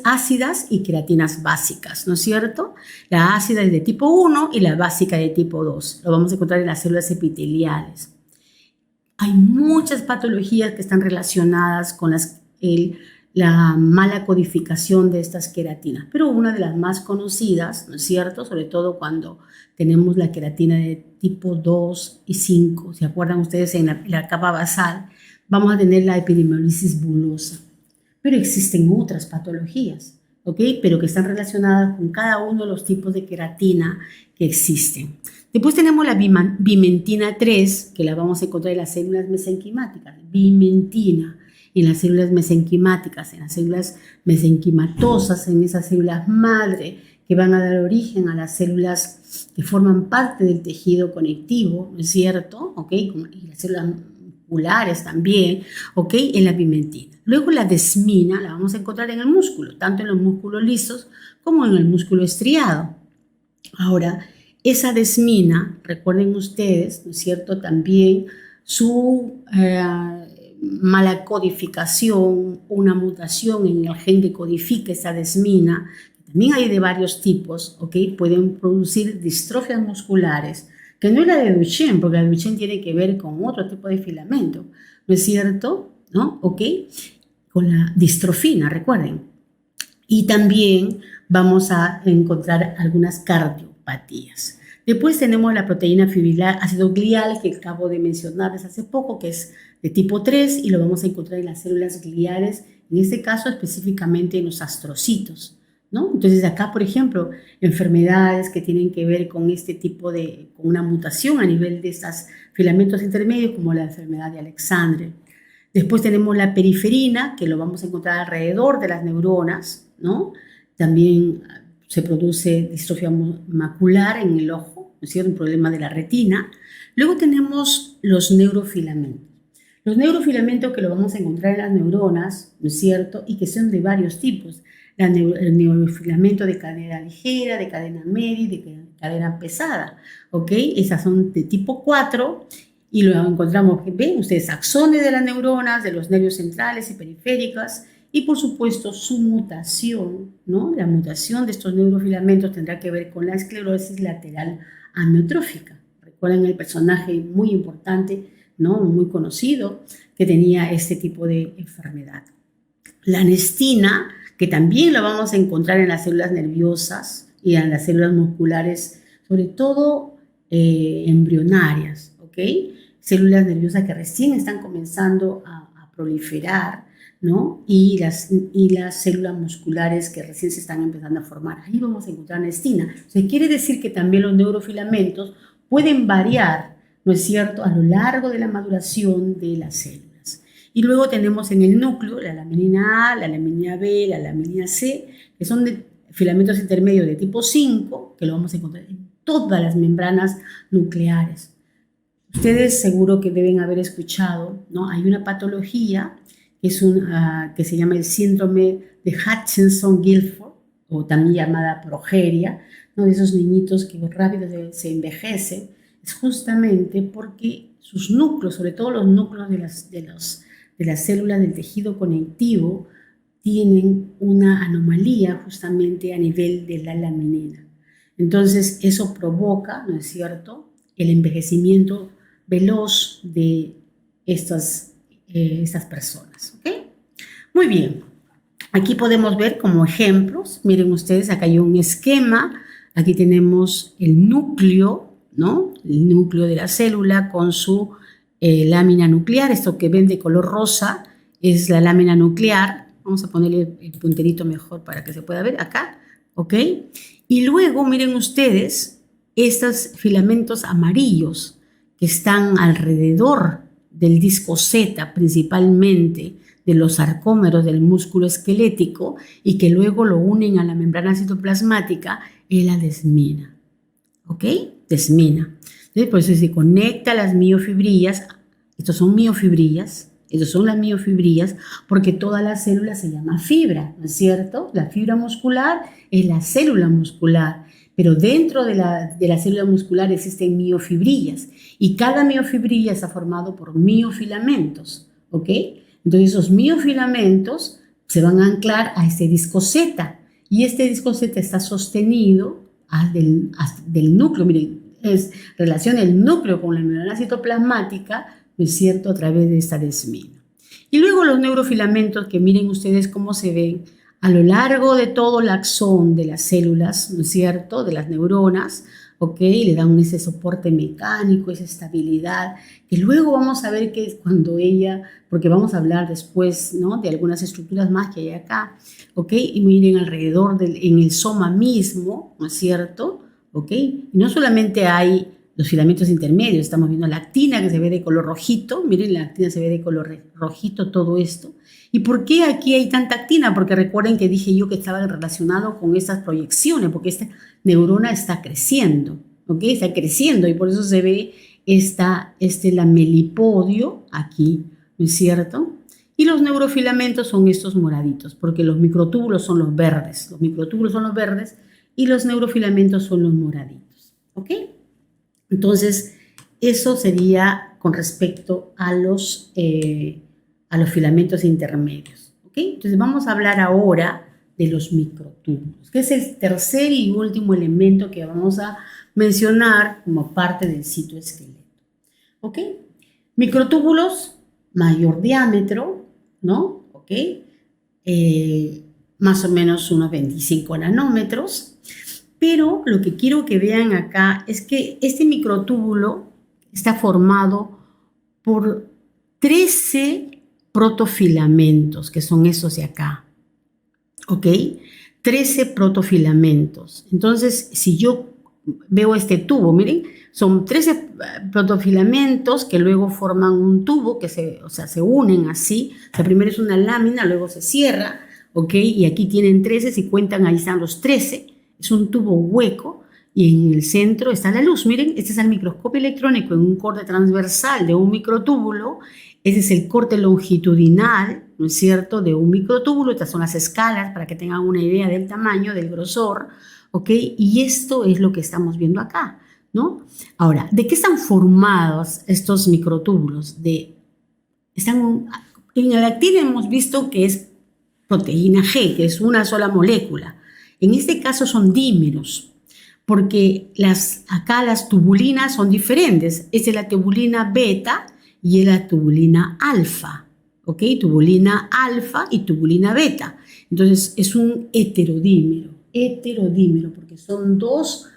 ácidas y queratinas básicas, ¿no es cierto? La ácida es de tipo 1 y la básica de tipo 2. Lo vamos a encontrar en las células epiteliales. Hay muchas patologías que están relacionadas con la mala codificación de estas queratinas, pero una de las más conocidas, ¿no es cierto? Sobre todo cuando tenemos la queratina de tipo 2 y 5, ¿se acuerdan ustedes? En la capa basal vamos a tener la epidermolisis bullosa. Pero existen otras patologías, ¿ok? Pero que están relacionadas con cada uno de los tipos de queratina que existen. Después tenemos la bimentina 3, que la vamos a encontrar en las células mesenquimáticas. Bimentina en las células mesenquimáticas, en las células mesenquimatosas, en esas células madre que van a dar origen a las células que forman parte del tejido conectivo, ¿no es cierto? ¿Ok? Y las células musculares también, ¿ok? En la bimentina. Luego la desmina la vamos a encontrar en el músculo, tanto en los músculos lisos como en el músculo estriado. Ahora, esa desmina, recuerden ustedes, ¿no es cierto? También su mala codificación, una mutación en el gen que codifica esa desmina, también hay de varios tipos, ¿ok? Pueden producir distrofias musculares, que no es la de Duchenne, porque la de Duchenne tiene que ver con otro tipo de filamento, ¿no es cierto? ¿No? ¿Ok? Con la distrofina, recuerden. Y también vamos a encontrar algunas cardiopatías. Después tenemos la proteína fibrilar ácido glial, que acabo de mencionarles hace poco, que es de tipo 3 y lo vamos a encontrar en las células gliales, en este caso específicamente en los astrocitos, ¿no? Entonces acá, por ejemplo, enfermedades que tienen que ver con este tipo con una mutación a nivel de estos filamentos intermedios, como la enfermedad de Alexandre. Después tenemos la periferina, que lo vamos a encontrar alrededor de las neuronas, ¿no? También se produce distrofia macular en el ojo, ¿no es cierto? Un problema de la retina. Luego tenemos los neurofilamentos. Los neurofilamentos que lo vamos a encontrar en las neuronas, ¿no es cierto? Y que son de varios tipos. El neurofilamento de cadena ligera, de cadena media y de cadena pesada, ¿ok? Esas son de tipo 4 y lo encontramos, ven ustedes, axones de las neuronas, de los nervios centrales y periféricas, y por supuesto su mutación, ¿no? La mutación de estos neurofilamentos tendrá que ver con la esclerosis lateral amiotrófica. Recuerden el personaje muy importante, ¿no? Muy conocido, que tenía este tipo de enfermedad. La anestina, que también la vamos a encontrar en las células nerviosas y en las células musculares, sobre todo embrionarias, ¿ok? Células nerviosas que recién están comenzando a proliferar, ¿no? Y las células musculares que recién se están empezando a formar. Ahí vamos a encontrar anestina. O sea, quiere decir que también los neurofilamentos pueden variar, ¿no es cierto?, a lo largo de la maduración de las células. Y luego tenemos en el núcleo la laminina A, la laminina B, la laminina C, que son de filamentos intermedios de tipo 5, que lo vamos a encontrar en todas las membranas nucleares. Ustedes seguro que deben haber escuchado, ¿no? Hay una patología que se llama el síndrome de Hutchinson-Gilford, o también llamada progeria, ¿no? De esos niñitos que rápido se envejecen, es justamente porque sus núcleos, sobre todo los núcleos de las células del tejido conectivo, tienen una anomalía justamente a nivel de la laminina. Entonces, eso provoca, ¿no es cierto?, el envejecimiento veloz de estas personas, ¿ok? Muy bien. Aquí podemos ver como ejemplos, miren ustedes, acá hay un esquema, aquí tenemos el núcleo, ¿no? El núcleo de la célula con su lámina nuclear, esto que ven de color rosa es la lámina nuclear, vamos a ponerle el punterito mejor para que se pueda ver acá, ¿ok? Y luego miren ustedes estos filamentos amarillos que están alrededor del disco Z principalmente, de los sarcómeros del músculo esquelético y que luego lo unen a la membrana citoplasmática, es la desmina. ¿Ok? Desmina. Entonces, por eso se conecta a las miofibrillas. Estos son miofibrillas. Estas son las miofibrillas porque toda la célula se llama fibra, ¿no es cierto? La fibra muscular es la célula muscular, pero dentro de la célula muscular existen miofibrillas y cada miofibrilla está formado por miofilamentos, ¿ok? Entonces esos miofilamentos se van a anclar a este disco Z y este disco Z está sostenido del núcleo, miren, es relación el núcleo con la membrana citoplasmática, ¿no es cierto?, a través de esta desmina. Y luego los neurofilamentos, que miren ustedes cómo se ven a lo largo de todo el axón de las células, ¿no es cierto?, de las neuronas, ¿ok? Le dan ese soporte mecánico, esa estabilidad, que luego vamos a ver que es cuando ella, porque vamos a hablar después, ¿no?, de algunas estructuras más que hay acá, ¿ok? Y miren alrededor, en el soma mismo, ¿no es cierto?, ¿ok? Y no solamente hay los filamentos intermedios, estamos viendo la actina que se ve de color rojito, miren, la actina se ve de color rojito, todo esto. ¿Y por qué aquí hay tanta actina? Porque recuerden que dije yo que estaba relacionado con estas proyecciones, porque esta neurona está creciendo, ¿ok? Está creciendo y por eso se ve lamelipodio aquí, ¿no es cierto? Y los neurofilamentos son estos moraditos, porque los microtúbulos son los verdes, y los neurofilamentos son los moraditos, ¿ok? Entonces, eso sería con respecto a los filamentos intermedios, ¿ok? Entonces, vamos a hablar ahora de los microtúbulos, que es el tercer y último elemento que vamos a mencionar como parte del citoesqueleto, ¿ok? Microtúbulos, mayor diámetro, ¿no? ¿Ok? Más o menos unos 25 nanómetros. Pero lo que quiero que vean acá es que este microtúbulo está formado por 13 protofilamentos, que son esos de acá, ¿ok? 13 protofilamentos. Entonces, si yo veo este tubo, miren, son 13 protofilamentos que luego forman un tubo, que se unen así. O sea, primero es una lámina, luego se cierra, ¿ok? Y aquí tienen 13, si cuentan, ahí están los 13. Es un tubo hueco y en el centro está la luz. Miren, este es el microscopio electrónico en un corte transversal de un microtúbulo. Ese es el corte longitudinal, ¿no es cierto?, de un microtúbulo. Estas son las escalas para que tengan una idea del tamaño, del grosor, ¿ok? Y esto es lo que estamos viendo acá, ¿no? Ahora, ¿de qué están formados estos microtúbulos? En la actina hemos visto que es proteína G, que es una sola molécula. En este caso son dímeros, porque acá las tubulinas son diferentes. Esta es la tubulina beta y es la tubulina alfa, ¿ok? Tubulina alfa y tubulina beta. Entonces es un heterodímero, porque son dos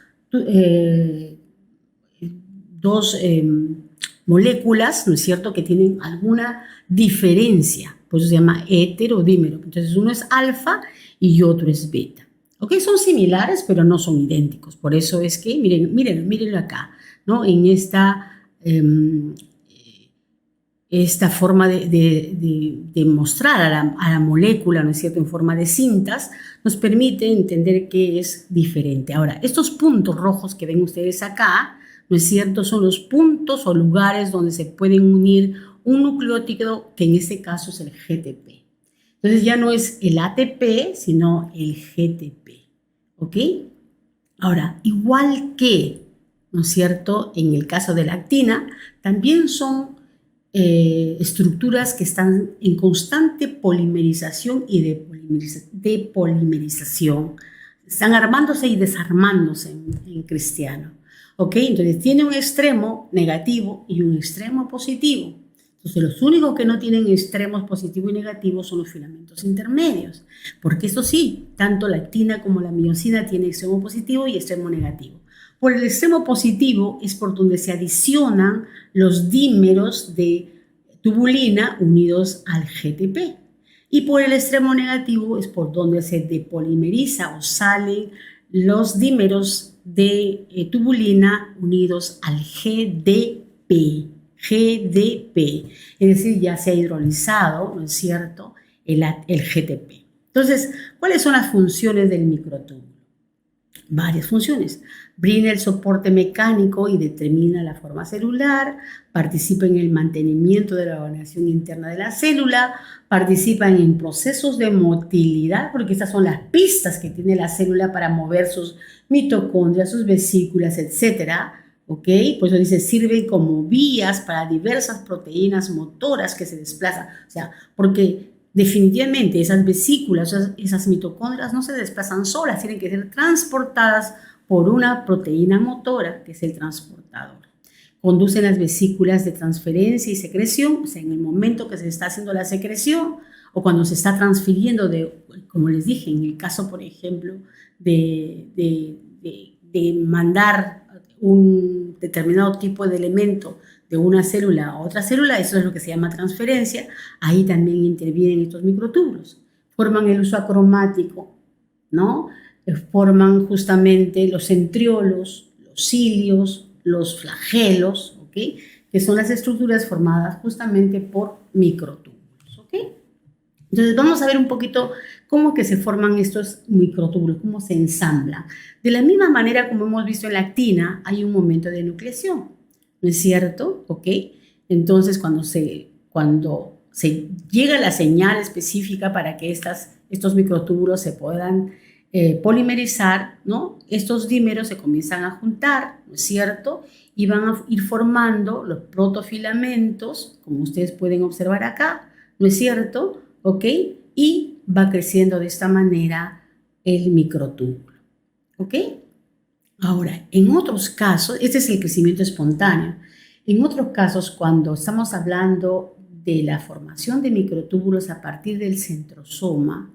moléculas, ¿no es cierto?, que tienen alguna diferencia, por eso se llama heterodímero. Entonces uno es alfa y otro es beta. ¿Ok? Son similares, pero no son idénticos. Por eso es que, mírenlo acá, ¿no? En esta forma de mostrar a la molécula, ¿no es cierto?, en forma de cintas, nos permite entender que es diferente. Ahora, estos puntos rojos que ven ustedes acá, ¿no es cierto?, son los puntos o lugares donde se pueden unir un nucleótido, que en este caso es el GTP. Entonces ya no es el ATP, sino el GTP, ¿ok? Ahora, igual que, ¿no es cierto?, en el caso de la actina, también son estructuras que están en constante polimerización y depolimerización. Están armándose y desarmándose en cristiano, ¿ok? Entonces tiene un extremo negativo y un extremo positivo. Entonces, los únicos que no tienen extremos positivo y negativo son los filamentos intermedios, porque eso sí, tanto la actina como la miosina tienen extremo positivo y extremo negativo. Por el extremo positivo es por donde se adicionan los dímeros de tubulina unidos al GTP. Y por el extremo negativo es por donde se depolimeriza o salen los dímeros de tubulina unidos al GDP. GDP, es decir, ya se ha hidrolizado, ¿no es cierto?, el GTP. Entonces, ¿cuáles son las funciones del microtúbulo? Varias funciones. Brinda el soporte mecánico y determina la forma celular, participa en el mantenimiento de la organización interna de la célula, participa en procesos de motilidad, porque estas son las pistas que tiene la célula para mover sus mitocondrias, sus vesículas, etcétera. ¿Ok? Por eso dice, sirven como vías para diversas proteínas motoras que se desplazan. O sea, porque definitivamente esas vesículas, esas mitocondrias no se desplazan solas, tienen que ser transportadas por una proteína motora, que es el transportador. Conducen las vesículas de transferencia y secreción, o sea, en el momento que se está haciendo la secreción o cuando se está transfiriendo, como les dije, en el caso, por ejemplo, de mandar un determinado tipo de elemento de una célula a otra célula, eso es lo que se llama transferencia. Ahí también intervienen estos microtúbulos. Forman el uso acromático, ¿no? Forman justamente los centriolos, los cilios, los flagelos, ¿ok? Que son las estructuras formadas justamente por microtúbulos, ¿ok? Entonces vamos a ver un poquito cómo que se forman estos microtúbulos, cómo se ensamblan. De la misma manera como hemos visto en la actina, hay un momento de nucleación, ¿no es cierto? ¿Ok? Entonces cuando se llega la señal específica para que estos microtúbulos se puedan polimerizar, ¿no? Estos dímeros se comienzan a juntar, ¿no es cierto? Y van a ir formando los protofilamentos, como ustedes pueden observar acá, ¿no es cierto? ¿Ok? Y va creciendo de esta manera el microtúbulo, ¿ok? Ahora, en otros casos, este es el crecimiento espontáneo. En otros casos, cuando estamos hablando de la formación de microtúbulos a partir del centrosoma,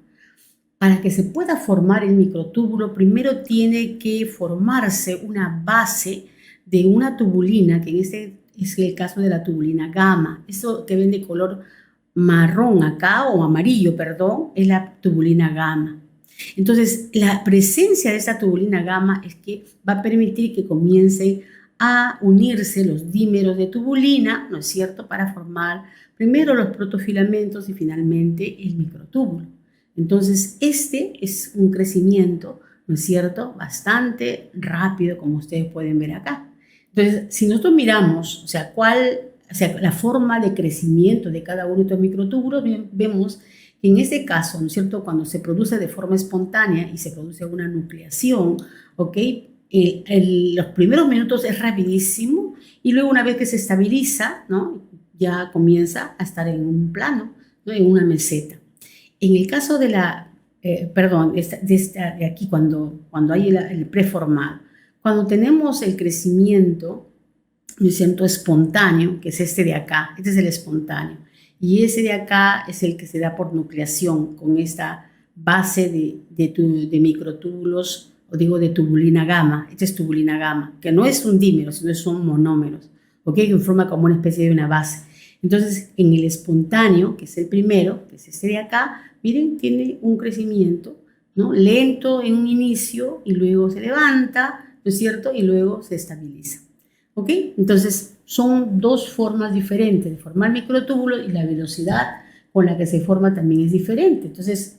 para que se pueda formar el microtúbulo, primero tiene que formarse una base de una tubulina, que en este es el caso de la tubulina gamma. Eso que ven de color marrón acá, o amarillo, perdón, es la tubulina gamma. Entonces, la presencia de esta tubulina gamma es que va a permitir que comiencen a unirse los dímeros de tubulina, ¿no es cierto?, para formar primero los protofilamentos y finalmente el microtúbulo. Entonces, este es un crecimiento, ¿no es cierto?, bastante rápido, como ustedes pueden ver acá. Entonces, si nosotros miramos, o sea, la forma de crecimiento de cada uno de estos microtúbulos, vemos que en este caso, ¿no es cierto?, cuando se produce de forma espontánea y se produce una nucleación, ¿ok?, los primeros minutos es rapidísimo y luego una vez que se estabiliza, ¿no?, ya comienza a estar en un plano, ¿no?, en una meseta. En el caso de de aquí, cuando hay el preformado, cuando tenemos el crecimiento, ¿no es cierto?, espontáneo, que es este de acá, este es el espontáneo, y ese de acá es el que se da por nucleación, con esta base de microtúbulos, o digo de tubulina gamma. Esta es tubulina gamma, que no es un dímero, sino son monómeros, ¿ok?, que forma como una especie de una base. Entonces, en el espontáneo, que es el primero, que es este de acá, miren, tiene un crecimiento, ¿no?, lento en un inicio y luego se levanta, ¿no es cierto?, y luego se estabiliza. ¿Ok? Entonces, son dos formas diferentes de formar microtúbulos y la velocidad con la que se forma también es diferente. Entonces,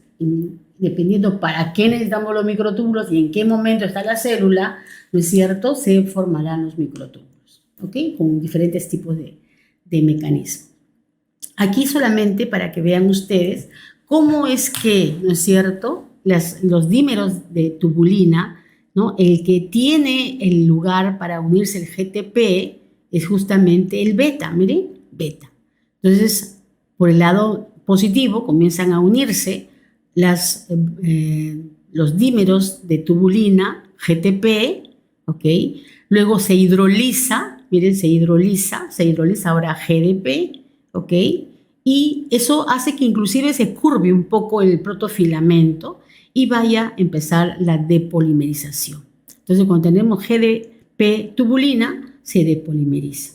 dependiendo para qué necesitamos los microtúbulos y en qué momento está la célula, ¿no es cierto?, se formarán los microtúbulos, ¿ok?, con diferentes tipos de mecanismos. Aquí solamente para que vean ustedes cómo es que, ¿no es cierto?, los dímeros de tubulina, ¿no?, el que tiene el lugar para unirse el GTP es justamente el beta, miren, beta. Entonces, por el lado positivo comienzan a unirse los dímeros de tubulina, GTP, ¿ok? Luego se hidroliza, miren, se hidroliza ahora GDP, ¿ok? Y eso hace que inclusive se curve un poco el protofilamento y vaya a empezar la depolimerización. Entonces, cuando tenemos GDP tubulina, se depolimeriza.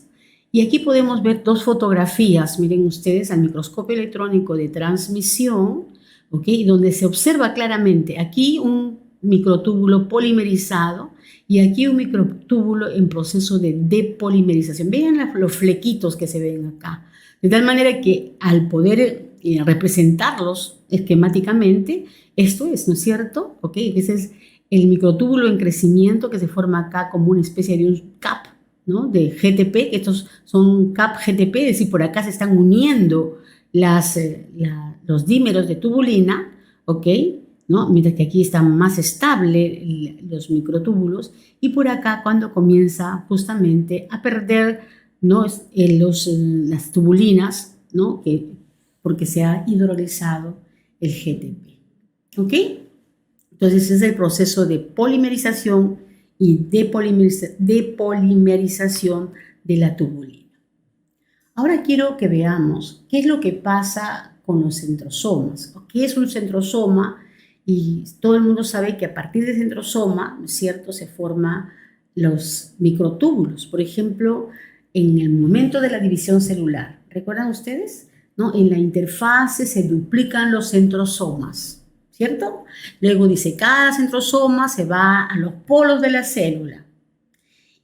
Y aquí podemos ver dos fotografías, miren ustedes, al microscopio electrónico de transmisión, ¿ok?, donde se observa claramente aquí un microtúbulo polimerizado y aquí un microtúbulo en proceso de depolimerización. Vean los flequitos que se ven acá. De tal manera que al poder representarlos esquemáticamente, esto es, ¿no es cierto? ¿Ok? Ese es el microtúbulo en crecimiento que se forma acá como una especie de un CAP, ¿no? De GTP, que estos son CAP GTP, es decir, por acá se están uniendo los dímeros de tubulina, ¿ok? ¿No? Mientras que aquí están más estables los microtúbulos y por acá cuando comienza justamente a perder, ¿no? Las tubulinas, ¿no? Porque se ha hidrolizado el GTP, ¿ok? Entonces es el proceso de polimerización y depolimerización de la tubulina. Ahora quiero que veamos qué es lo que pasa con los centrosomas. ¿Qué es un centrosoma? Y todo el mundo sabe que a partir del centrosoma, ¿no es cierto?, se forman los microtúbulos. Por ejemplo, en el momento de la división celular, ¿recuerdan ustedes? ¿No? En la interfase se duplican los centrosomas, ¿cierto? Luego dice, cada centrosoma se va a los polos de la célula.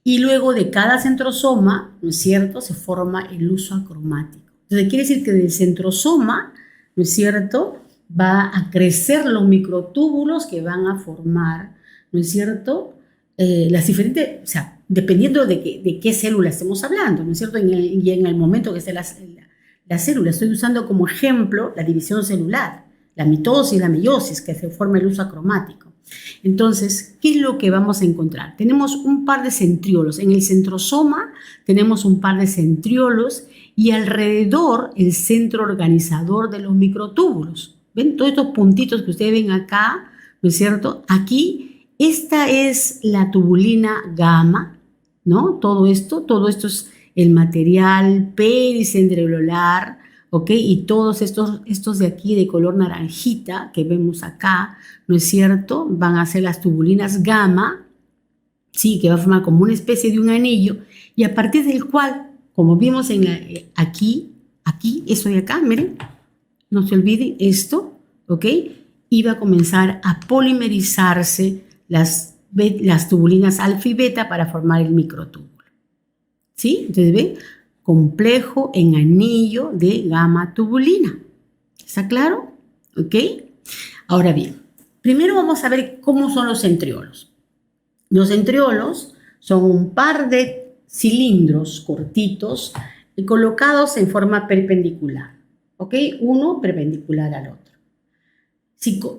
Y luego de cada centrosoma, ¿no es cierto?, se forma el huso acromático. Entonces quiere decir que del centrosoma, ¿no es cierto?, va a crecer los microtúbulos que van a formar, ¿no es cierto?, las diferentes, o sea, dependiendo de qué célula estemos hablando, ¿no es cierto?, y en el momento que esté la célula. Estoy usando como ejemplo la división celular, la mitosis, la meiosis, que se forma el huso acromático. Entonces, ¿qué es lo que vamos a encontrar? Tenemos un par de centriolos. En el centrosoma tenemos un par de centriolos y alrededor el centro organizador de los microtúbulos. ¿Ven? Todos estos puntitos que ustedes ven acá, ¿no es cierto? Aquí, esta es la tubulina gamma, ¿no? Todo esto es el material pericentreolar, ¿ok? Y todos estos de aquí de color naranjita que vemos acá, ¿no es cierto?, van a ser las tubulinas gamma, ¿sí?, que va a formar como una especie de un anillo, y a partir del cual, como vimos aquí, eso de acá, miren, no se olviden esto, ¿ok? Y va a comenzar a polimerizarse las tubulinas alfa y beta para formar el microtúbulo, ¿sí? Entonces, ¿ven? Complejo en anillo de gamma tubulina. ¿Está claro? ¿Ok? Ahora bien, primero vamos a ver cómo son los centriolos. Los centriolos son un par de cilindros cortitos colocados en forma perpendicular. ¿Ok? Uno perpendicular al otro.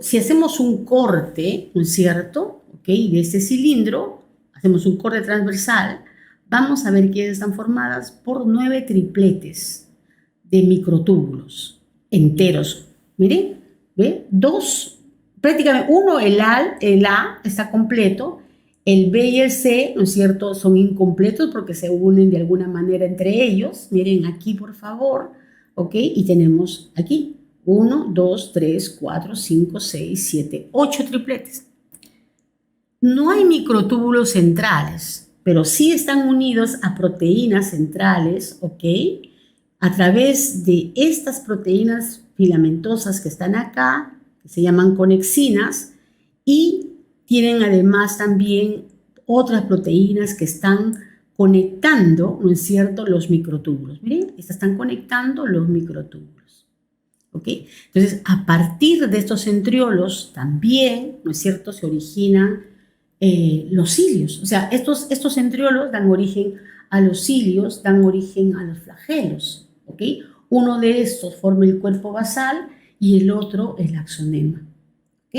Si hacemos un corte, ¿no es cierto?, ¿ok?, de este cilindro, hacemos un corte transversal, vamos a ver que están formadas por 9 tripletes de microtúbulos enteros. Miren, ¿ve? Prácticamente uno, el A está completo, el B y el C, ¿no es cierto?, son incompletos porque se unen de alguna manera entre ellos. Miren aquí, por favor, ¿ok? Y tenemos aquí 1, 2, 3, 4, 5, 6, 7, 8 tripletes. No hay microtúbulos centrales, pero sí están unidos a proteínas centrales, ¿ok?, a través de estas proteínas filamentosas que están acá, que se llaman conexinas, y tienen además también otras proteínas que están conectando, ¿no es cierto?, los microtúbulos. Miren, estas están conectando los microtúbulos, ¿ok? Entonces, a partir de estos centriolos también, ¿no es cierto?, se originan los cilios. O sea, estos centriolos dan origen a los cilios, dan origen a los flagelos, ¿ok? Uno de estos forma el cuerpo basal y el otro el axonema, ¿ok?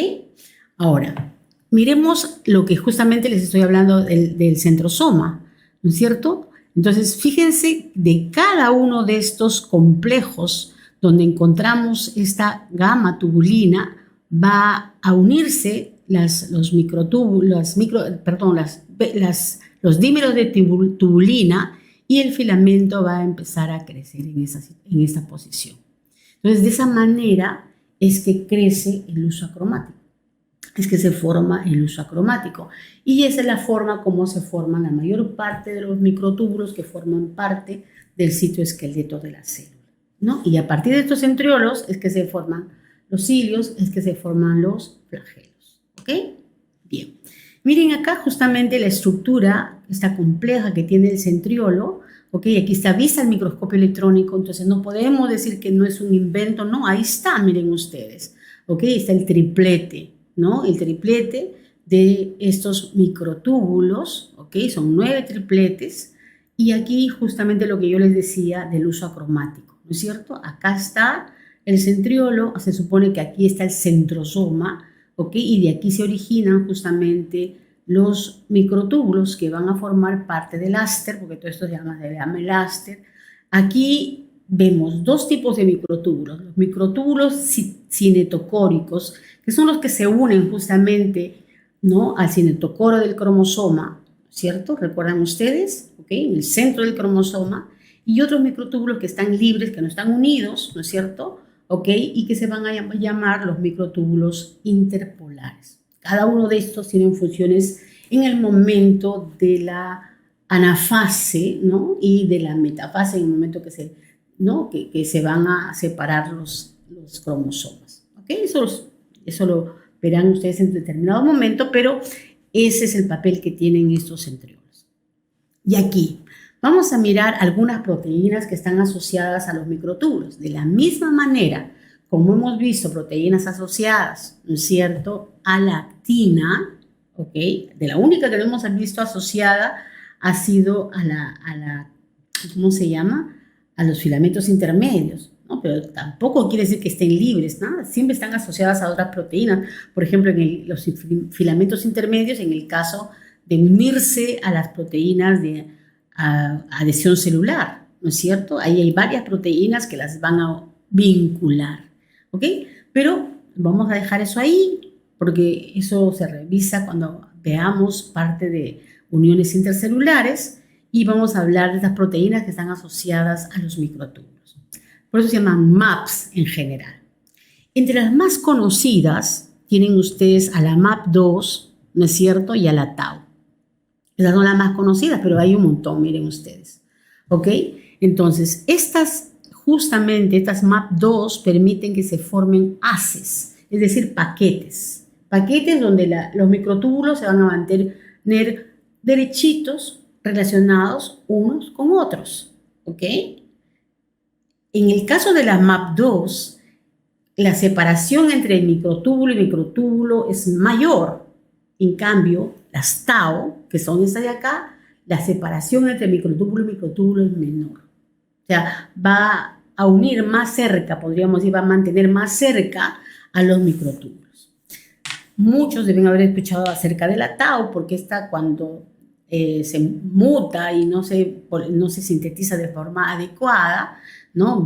Ahora, miremos lo que justamente les estoy hablando del centrosoma, ¿no es cierto? Entonces, fíjense, de cada uno de estos complejos donde encontramos esta gamma tubulina, va a unirse los dímeros de tubulina y el filamento va a empezar a crecer en esta posición. Entonces, de esa manera es que crece el huso acromático, es que se forma el huso acromático. Y esa es la forma como se forman la mayor parte de los microtúbulos que forman parte del citoesqueleto de la célula, ¿no? Y a partir de estos centriolos es que se forman los cilios, es que se forman los flagelos, ¿ok? Bien, miren acá justamente la estructura, esta compleja que tiene el centriolo, ¿ok? Aquí está vista el microscopio electrónico, entonces no podemos decir que no es un invento, no, ahí está, miren ustedes, ¿ok? Está el triplete, ¿no? El triplete de estos microtúbulos, ¿ok? Son 9 tripletes, y aquí justamente lo que yo les decía del uso acromático, ¿no es cierto? Acá está el centriolo, se supone que aquí está el centrosoma, ¿ok? Y de aquí se originan justamente los microtúbulos que van a formar parte del áster, porque todo esto se llama el áster. Aquí vemos dos tipos de microtúbulos, los microtúbulos cinetocóricos, que son los que se unen justamente, ¿no?, al cinetocoro del cromosoma, ¿cierto? ¿Recuerdan ustedes? ¿Ok? En el centro del cromosoma, y otros microtúbulos que están libres, que no están unidos, ¿no es cierto?, ¿ok? Y que se van a llamar los microtúbulos interpolares. Cada uno de estos tienen funciones en el momento de la anafase, ¿no?, y de la metafase, en el momento que se, ¿no?, que se van a separar los cromosomas. ¿Ok? Eso lo verán ustedes en determinado momento, pero ese es el papel que tienen estos centriolos. Y aquí vamos a mirar algunas proteínas que están asociadas a los microtúbulos. De la misma manera, como hemos visto proteínas asociadas, ¿no es cierto?, a la actina, ¿ok? De la única que hemos visto asociada ha sido a la ¿cómo se llama?, a los filamentos intermedios, ¿no? Pero tampoco quiere decir que estén libres, ¿no? Siempre están asociadas a otras proteínas. Por ejemplo, en los filamentos intermedios, en el caso de unirse a las proteínas de adhesión celular, ¿no es cierto? Ahí hay varias proteínas que las van a vincular, ¿ok? Pero vamos a dejar eso ahí, porque eso se revisa cuando veamos parte de uniones intercelulares, y vamos a hablar de estas proteínas que están asociadas a los microtúbulos. Por eso se llaman MAPs en general. Entre las más conocidas tienen ustedes a la MAP2, ¿no es cierto?, y a la Tau. Esas son las más conocidas, pero hay un montón, miren ustedes, ¿ok? Entonces, justamente estas MAP2 permiten que se formen haces, es decir, paquetes donde los microtúbulos se van a mantener derechitos, relacionados unos con otros, ¿ok? En el caso de la MAP2, la separación entre el microtúbulo y microtúbulo es mayor. En cambio, las Tau, que son estas de acá, la separación entre microtúbulo y microtúbulo es menor. O sea, va a unir más cerca, podríamos decir, va a mantener más cerca a los microtúbulos. Muchos deben haber escuchado acerca de la Tau, porque esta, cuando se muta y no se sintetiza de forma adecuada, ¿no?,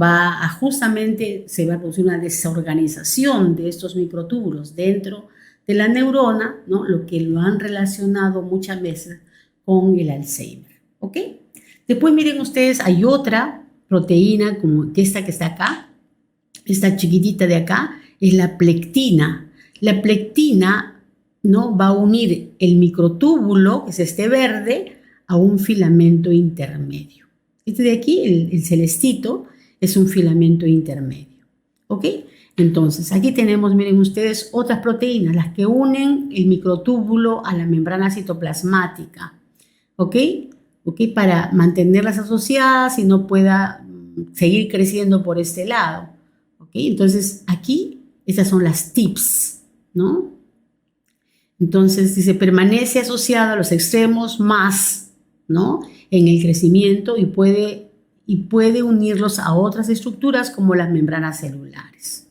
justamente se va a producir una desorganización de estos microtúbulos dentro de la neurona, ¿no?, lo que lo han relacionado muchas veces con el Alzheimer, ¿ok? Después miren ustedes, hay otra proteína como esta que está acá, esta chiquitita de acá, es la plectina. La plectina, ¿no?, va a unir el microtúbulo, que es este verde, a un filamento intermedio. Este de aquí, el celestito, es un filamento intermedio, ¿ok? Entonces, aquí tenemos, miren ustedes, otras proteínas, las que unen el microtúbulo a la membrana citoplasmática, ¿ok? ¿Ok? Para mantenerlas asociadas y no pueda seguir creciendo por este lado, ¿ok? Entonces, aquí, esas son las TIPS, ¿no? Entonces, dice, permanece asociada a los extremos más, ¿no?, en el crecimiento, y puede unirlos a otras estructuras como las membranas celulares,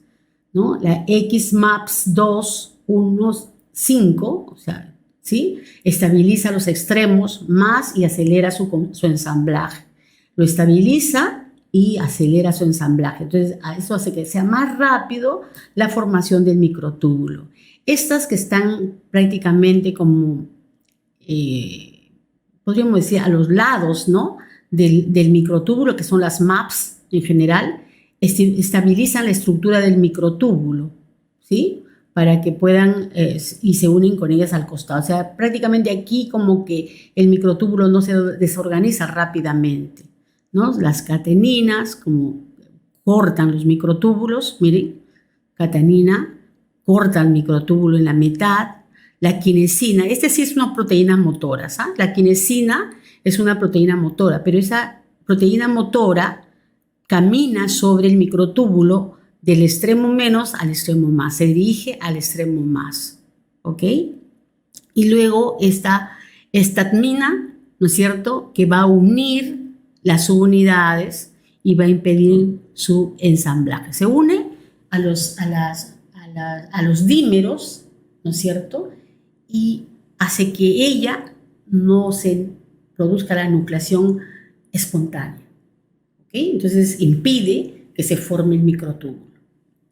¿no? La XMAPS2-1-5, o sea, ¿sí?, estabiliza los extremos más y acelera su ensamblaje. Lo estabiliza y acelera su ensamblaje. Entonces, eso hace que sea más rápido la formación del microtúbulo. Estas que están prácticamente como, podríamos decir, a los lados, ¿no?, del microtúbulo, que son las MAPs en general, estabilizan la estructura del microtúbulo, ¿sí?, para que puedan y se unen con ellas al costado. O sea, prácticamente aquí como que el microtúbulo no se desorganiza rápidamente, ¿no? Las cateninas, como cortan los microtúbulos, miren, catenina, corta el microtúbulo en la mitad. La quinesina, esta sí es una proteína motora, ¿sabes? La quinesina es una proteína motora, pero esa proteína motora camina sobre el microtúbulo del extremo menos al extremo más, se dirige al extremo más, ¿ok? Y luego está estatmina, ¿no es cierto?, que va a unir las subunidades y va a impedir su ensamblaje. Se une a los dímeros, ¿no es cierto?, y hace que ella no se produzca la nucleación espontánea. ¿Okay? Entonces impide que se forme el microtúbulo.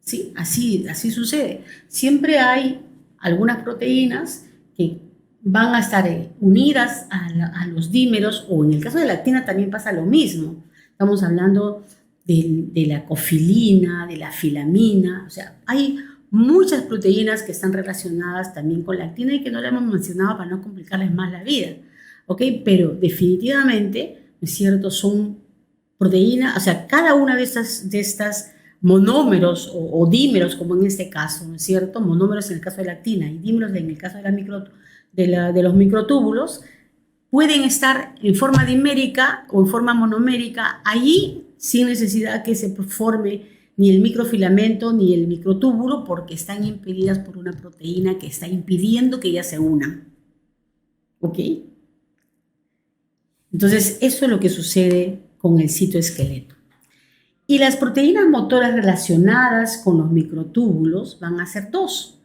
¿Sí? Así sucede. Siempre hay algunas proteínas que van a estar unidas a los dímeros, o en el caso de la actina también pasa lo mismo. Estamos hablando de la cofilina, de la filamina, o sea, hay muchas proteínas que están relacionadas también con la actina y que no la hemos mencionado para no complicarles más la vida, ¿ok? Pero definitivamente, ¿no es cierto?, son proteínas, o sea, cada una de estas monómeros o dímeros, como en este caso, ¿no es cierto?, monómeros en el caso de la actina y dímeros en el caso de los microtúbulos, pueden estar en forma dimérica o en forma monomérica allí sin necesidad que se forme ni el microfilamento ni el microtúbulo, porque están impedidas por una proteína que está impidiendo que ellas se unan. ¿Ok? Entonces, eso es lo que sucede con el citoesqueleto. Y las proteínas motoras relacionadas con los microtúbulos van a ser dos.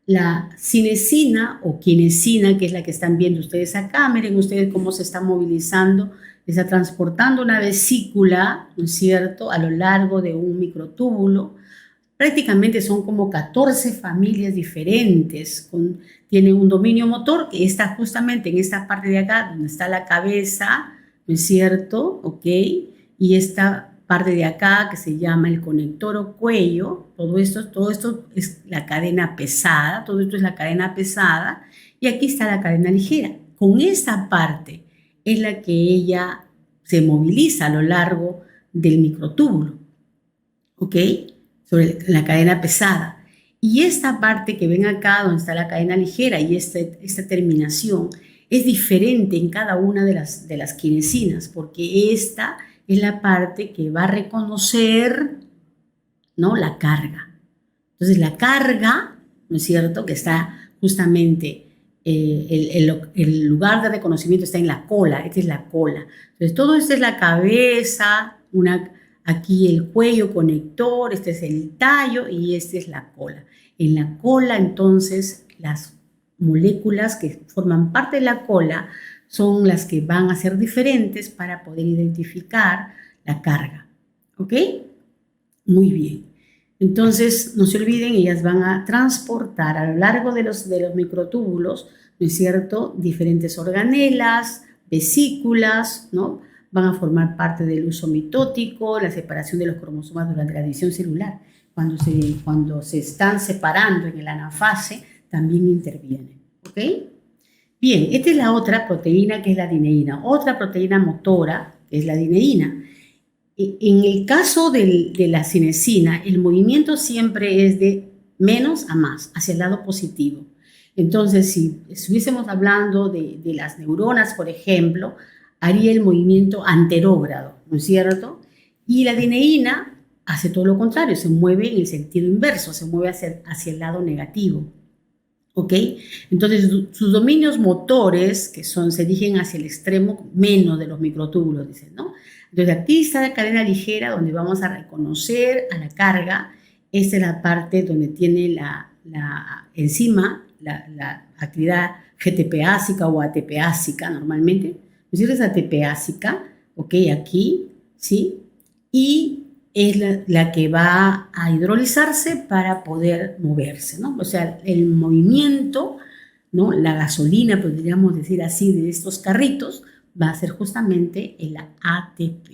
La cinesina o quinesina, que es la que están viendo ustedes acá, miren ustedes cómo se está movilizando, está transportando una vesícula, ¿no es cierto?, a lo largo de un microtúbulo. Prácticamente son como 14 familias diferentes, tienen un dominio motor que está justamente en esta parte de acá, donde está la cabeza, ¿no es cierto?, ¿ok? Y esta parte de acá que se llama el conector o cuello, todo esto es la cadena pesada, todo esto es la cadena pesada, y aquí está la cadena ligera. Con esta parte es la que ella se moviliza a lo largo del microtúbulo, ¿ok?, sobre la cadena pesada. Y esta parte que ven acá, donde está la cadena ligera y esta terminación, es diferente en cada una de las quinesinas, porque esta es la parte que va a reconocer, ¿no?, la carga. Entonces, la carga, ¿no es cierto?, que está justamente, el lugar de reconocimiento está en la cola, esta es la cola. Entonces, todo esto es la cabeza, aquí el cuello conector, este es el tallo y esta es la cola. En la cola, entonces, las moléculas que forman parte de la cola son las que van a ser diferentes para poder identificar la carga. ¿Ok? Muy bien. Entonces, no se olviden, ellas van a transportar a lo largo de los microtúbulos, ¿no es cierto?, diferentes organelas, vesículas, ¿no?, van a formar parte del uso mitótico, la separación de los cromosomas durante la división celular. Cuando se están separando en la anafase, también intervienen. ¿Ok? Bien, esta es la otra proteína que es la dineína. Otra proteína motora que es la dineína. En el caso de la cinesina, el movimiento siempre es de menos a más, hacia el lado positivo. Entonces, si estuviésemos hablando de las neuronas, por ejemplo, haría el movimiento anterógrado, ¿no es cierto? Y la dineína hace todo lo contrario, se mueve en el sentido inverso, se mueve hacia el lado negativo. ¿Ok? Entonces, sus dominios motores, que se dirigen hacia el extremo menos de los microtúbulos, dicen, ¿no? Entonces, aquí está la cadena ligera, donde vamos a reconocer a la carga. Esta es la parte donde tiene la enzima, la actividad GTP-ácica o ATP-ácica normalmente. ¿No es ATP-ácica? ¿Ok? Aquí, ¿sí? Y es la que va a hidrolizarse para poder moverse, ¿no? O sea, el movimiento, ¿no?, la gasolina, podríamos decir así, de estos carritos, va a ser justamente el ATP.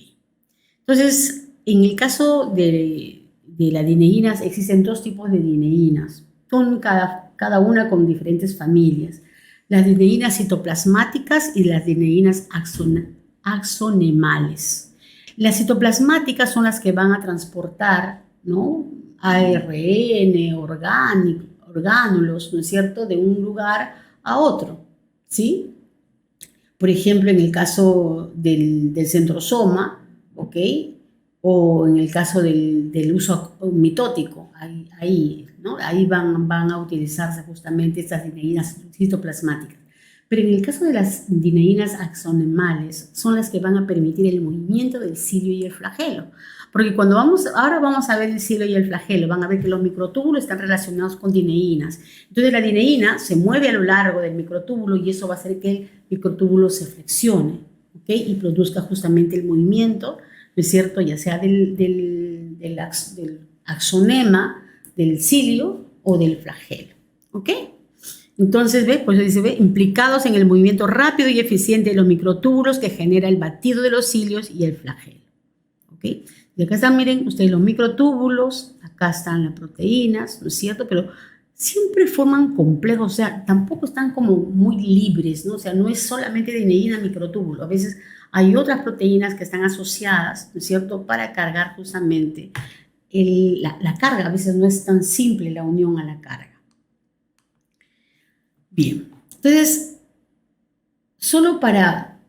Entonces, en el caso de las dineínas, existen dos tipos de dineínas, con cada una con diferentes familias. Las dineínas citoplasmáticas y las dineínas axonemales. Las citoplasmáticas son las que van a transportar, ¿no?, ARN orgánulos, ¿no es cierto?, de un lugar a otro, ¿sí? Por ejemplo, en el caso del centrosoma, ¿ok? O en el caso del uso mitótico, ¿no? Ahí van a utilizarse justamente estas dineínas citoplasmáticas. Pero en el caso de las dineínas axonemales, son las que van a permitir el movimiento del cilio y el flagelo. Porque ahora vamos a ver el cilio y el flagelo, van a ver que los microtúbulos están relacionados con dineínas. Entonces la dineína se mueve a lo largo del microtúbulo y eso va a hacer que el microtúbulo se flexione, ¿ok? Y produzca justamente el movimiento, ¿no es cierto?, ya sea del axonema, del cilio o del flagelo, ¿ok? Entonces, pues dice, implicados en el movimiento rápido y eficiente de los microtúbulos que genera el batido de los cilios y el flagelo, ¿ok? Y acá están, miren ustedes, los microtúbulos, acá están las proteínas, ¿no es cierto? Pero siempre forman complejos, o sea, tampoco están como muy libres, ¿no? O sea, no es solamente dineína microtúbulo, a veces hay otras proteínas que están asociadas, ¿no es cierto?, para cargar justamente la carga. A veces no es tan simple la unión a la carga. Bien, entonces, solo para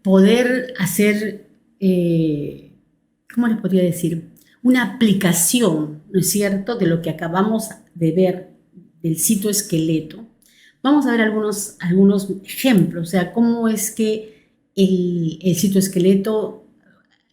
poder hacer, ¿cómo les podría decir?, una aplicación, ¿no es cierto?, de lo que acabamos de ver del citoesqueleto, vamos a ver algunos ejemplos, o sea, cómo es que el citoesqueleto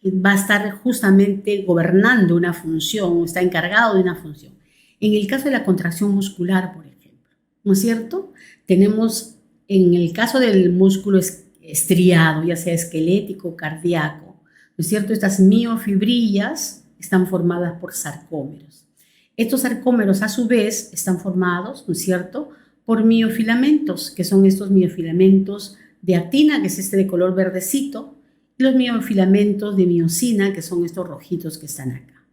va a estar justamente gobernando una función, está encargado de una función. En el caso de la contracción muscular, por ejemplo, ¿no es cierto? Tenemos, en el caso del músculo estriado, ya sea esquelético o cardíaco, ¿no es cierto?, estas miofibrillas están formadas por sarcómeros. Estos sarcómeros, a su vez, están formados, ¿no es cierto?, por miofilamentos, que son estos miofilamentos de actina, que es este de color verdecito, y los miofilamentos de miosina, que son estos rojitos que están acá.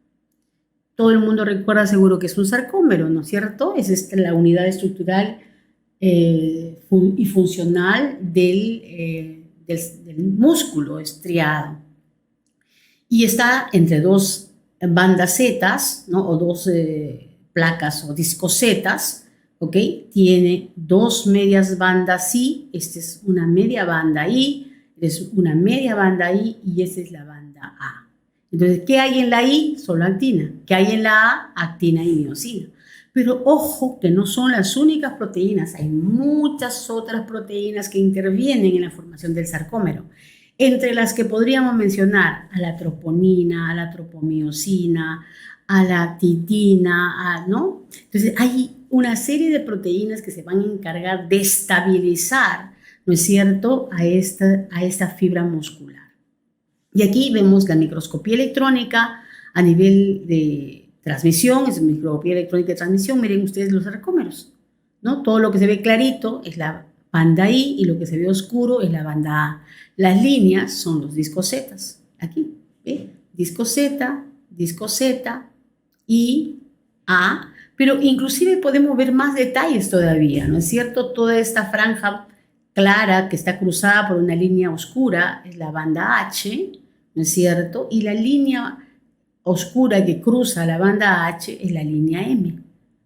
Todo el mundo recuerda seguro que es un sarcómero, ¿no es cierto? Es la unidad estructural y funcional del músculo estriado. Y está entre dos bandas zetas, ¿no?, o dos placas o discosetas, ¿ok? Tiene dos medias bandas I, esta es una media banda I, es una media banda I y esta es la banda A. Entonces, ¿qué hay en la I? Solo actina. ¿Qué hay en la A? Actina y miosina. Pero ojo que no son las únicas proteínas, hay muchas otras proteínas que intervienen en la formación del sarcómero, entre las que podríamos mencionar a la troponina, a la tropomiosina, a la titina, ¿no? Entonces hay una serie de proteínas que se van a encargar de estabilizar, ¿no es cierto?, a esta fibra muscular. Y aquí vemos la microscopía electrónica a nivel de transmisión, es microscopía electrónica de transmisión, miren ustedes los sarcómeros, ¿no? Todo lo que se ve clarito es la banda I y lo que se ve oscuro es la banda A. Las líneas son los discos Z, aquí, ¿ve? Disco Z, I, A, pero inclusive podemos ver más detalles todavía, ¿no es cierto? Toda esta franja clara que está cruzada por una línea oscura es la banda H, ¿no es cierto? Y la línea oscura que cruza la banda H es la línea M,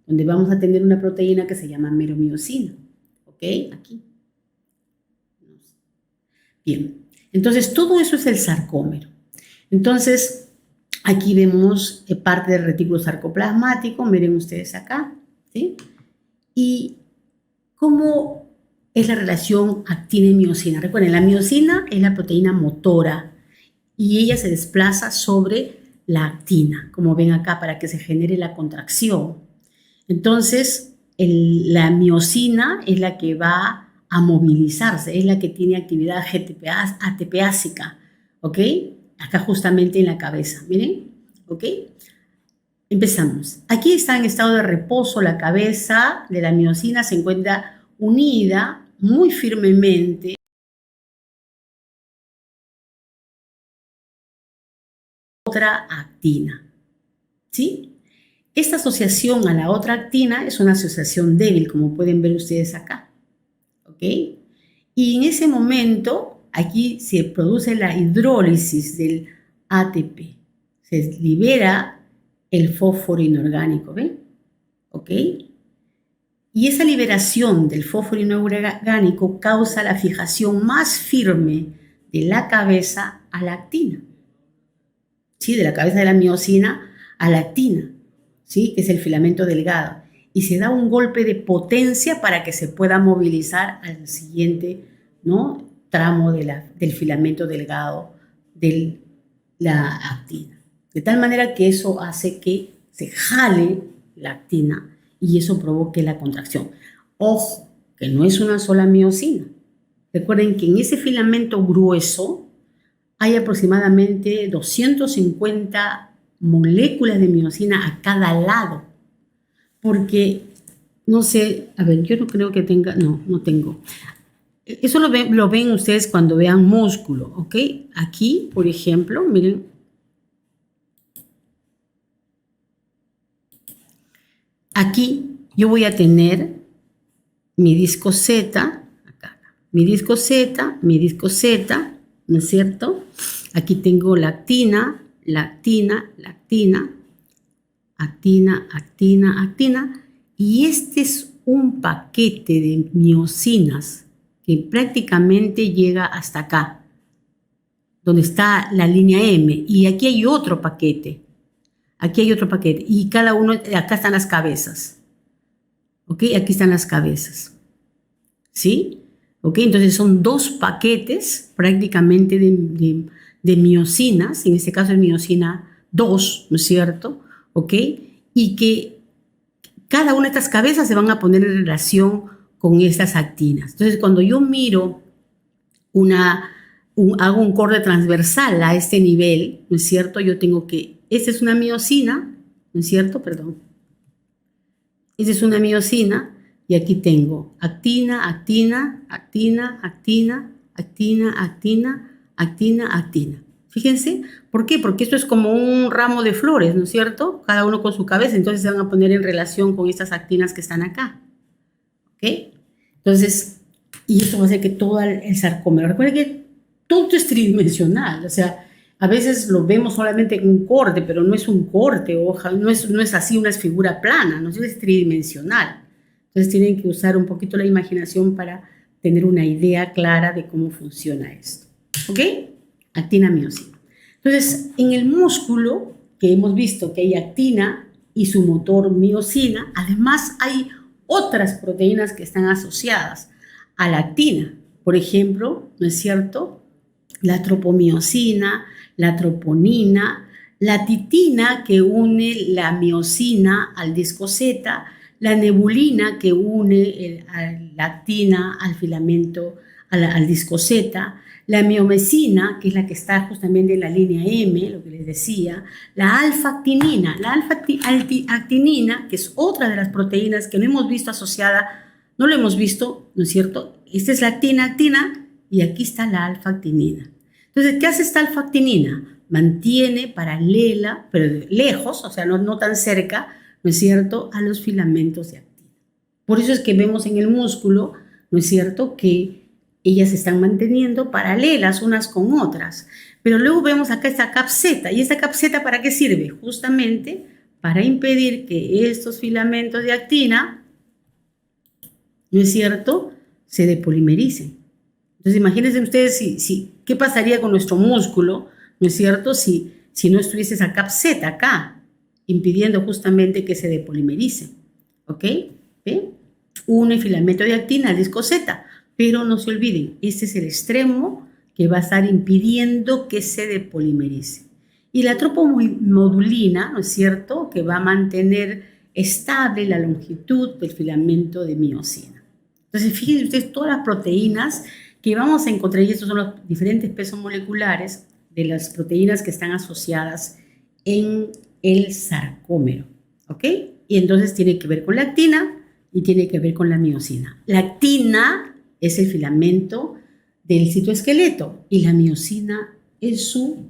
donde vamos a tener una proteína que se llama meromiosina, ¿ok? Aquí. Bien, entonces todo eso es el sarcómero. Entonces, aquí vemos parte del retículo sarcoplasmático, miren ustedes acá, ¿sí? Y cómo es la relación actina y miosina. Recuerden, la miosina es la proteína motora y ella se desplaza sobre la actina, como ven acá, para que se genere la contracción. Entonces, la miosina es la que va a movilizarse, es la que tiene actividad ATPásica, ¿ok? Acá justamente en la cabeza, miren, ¿ok? Empezamos. Aquí está en estado de reposo la cabeza de la miosina, se encuentra unida muy firmemente a otra actina, ¿sí? Esta asociación a la otra actina es una asociación débil, como pueden ver ustedes acá, ¿ok? Y en ese momento, aquí se produce la hidrólisis del ATP, se libera el fósforo inorgánico, ¿ven? ¿Ok? Y esa liberación del fósforo inorgánico causa la fijación más firme de la cabeza a la actina. ¿Sí? De la cabeza de la miosina a la actina, ¿sí? Que es el filamento delgado. Y se da un golpe de potencia para que se pueda movilizar al siguiente, ¿no?, tramo del filamento delgado de la actina. De tal manera que eso hace que se jale la actina y eso provoque la contracción. Ojo, que no es una sola miosina. Recuerden que en ese filamento grueso hay aproximadamente 250 moléculas de miosina a cada lado. Porque, no sé, a ver, yo no creo que tenga, no tengo. Eso lo ven ustedes cuando vean músculo, ¿ok? Aquí, por ejemplo, miren. Aquí yo voy a tener mi disco Z, acá, mi disco Z, ¿no es cierto? Aquí tengo la actina, actina, y este es un paquete de miosinas que prácticamente llega hasta acá, donde está la línea M, y aquí hay otro paquete, y cada uno, acá están las cabezas, ¿ok? Aquí están las cabezas, ¿sí? ¿Ok? Entonces son dos paquetes prácticamente de miosinas, en este caso es miosina 2, ¿no es cierto? ¿Ok? Y que cada una de estas cabezas se van a poner en relación con estas actinas. Entonces, cuando yo miro hago un corte transversal a este nivel, ¿no es cierto? Yo tengo que, esta es una miosina, ¿no es cierto? Perdón. Esta es una miosina y aquí tengo actina. Fíjense, ¿por qué? Porque esto es como un ramo de flores, ¿no es cierto? Cada uno con su cabeza, entonces se van a poner en relación con estas actinas que están acá. ¿Ok? Entonces, y esto va a hacer que todo el sarcómero, recuerden que todo es tridimensional, o sea, a veces lo vemos solamente en un corte, pero no es un corte, no es así una figura plana, no es tridimensional. Entonces tienen que usar un poquito la imaginación para tener una idea clara de cómo funciona esto. ¿Ok? Actina, miosina. Entonces, en el músculo, que hemos visto que hay actina y su motor miosina, además hay otras proteínas que están asociadas a la actina. Por ejemplo, ¿no es cierto?, la tropomiosina, la troponina, la titina que une la miosina al disco Z, la nebulina que une la actina al filamento, al disco Z, la miomesina, que es la que está justamente en la línea M, lo que les decía, la alfa-actinina, que es otra de las proteínas que no hemos visto asociada, no lo hemos visto, ¿no es cierto? Esta es la actina, y aquí está la alfa-actinina. Entonces, ¿qué hace esta alfa-actinina? Mantiene paralela, pero lejos, o sea, no tan cerca, ¿no es cierto?, a los filamentos de actina. Por eso es que vemos en el músculo, ¿no es cierto?, que ellas se están manteniendo paralelas unas con otras. Pero luego vemos acá esta cap Z. ¿Y esta cap Z para qué sirve? Justamente para impedir que estos filamentos de actina, ¿no es cierto?, se depolimericen. Entonces, imagínense ustedes qué pasaría con nuestro músculo, ¿no es cierto?, si no estuviese esa cap Z acá, impidiendo justamente que se depolimerice. ¿Ok? ¿Ve? Une filamento de actina al disco Z. Pero no se olviden, este es el extremo que va a estar impidiendo que se depolimerice. Y la tropomodulina, ¿no es cierto?, que va a mantener estable la longitud del filamento de miosina. Entonces, fíjense ustedes todas las proteínas que vamos a encontrar, y estos son los diferentes pesos moleculares de las proteínas que están asociadas en el sarcómero. ¿Ok? Y entonces tiene que ver con la actina y tiene que ver con la miosina. La actina es el filamento del citoesqueleto y la miosina es su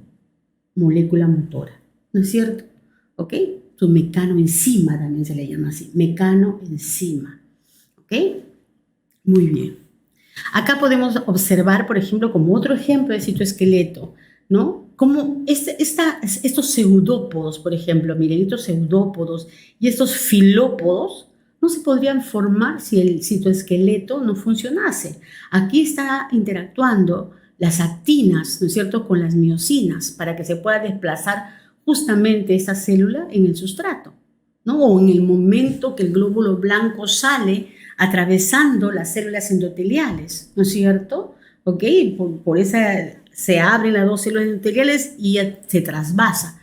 molécula motora, ¿no es cierto? ¿Ok? Su mecanoenzima también se le llama así, mecanoenzima. ¿Ok? Muy bien. Acá podemos observar, por ejemplo, como otro ejemplo de citoesqueleto, ¿no? Como estos pseudópodos, por ejemplo, miren, estos pseudópodos y estos filópodos no se podrían formar si el citoesqueleto no funcionase. Aquí está interactuando las actinas, ¿no es cierto?, con las miosinas para que se pueda desplazar justamente esa célula en el sustrato, ¿no? O en el momento que el glóbulo blanco sale atravesando las células endoteliales, ¿no es cierto? ¿Ok? Por esa se abren las dos células endoteliales y se trasvasa.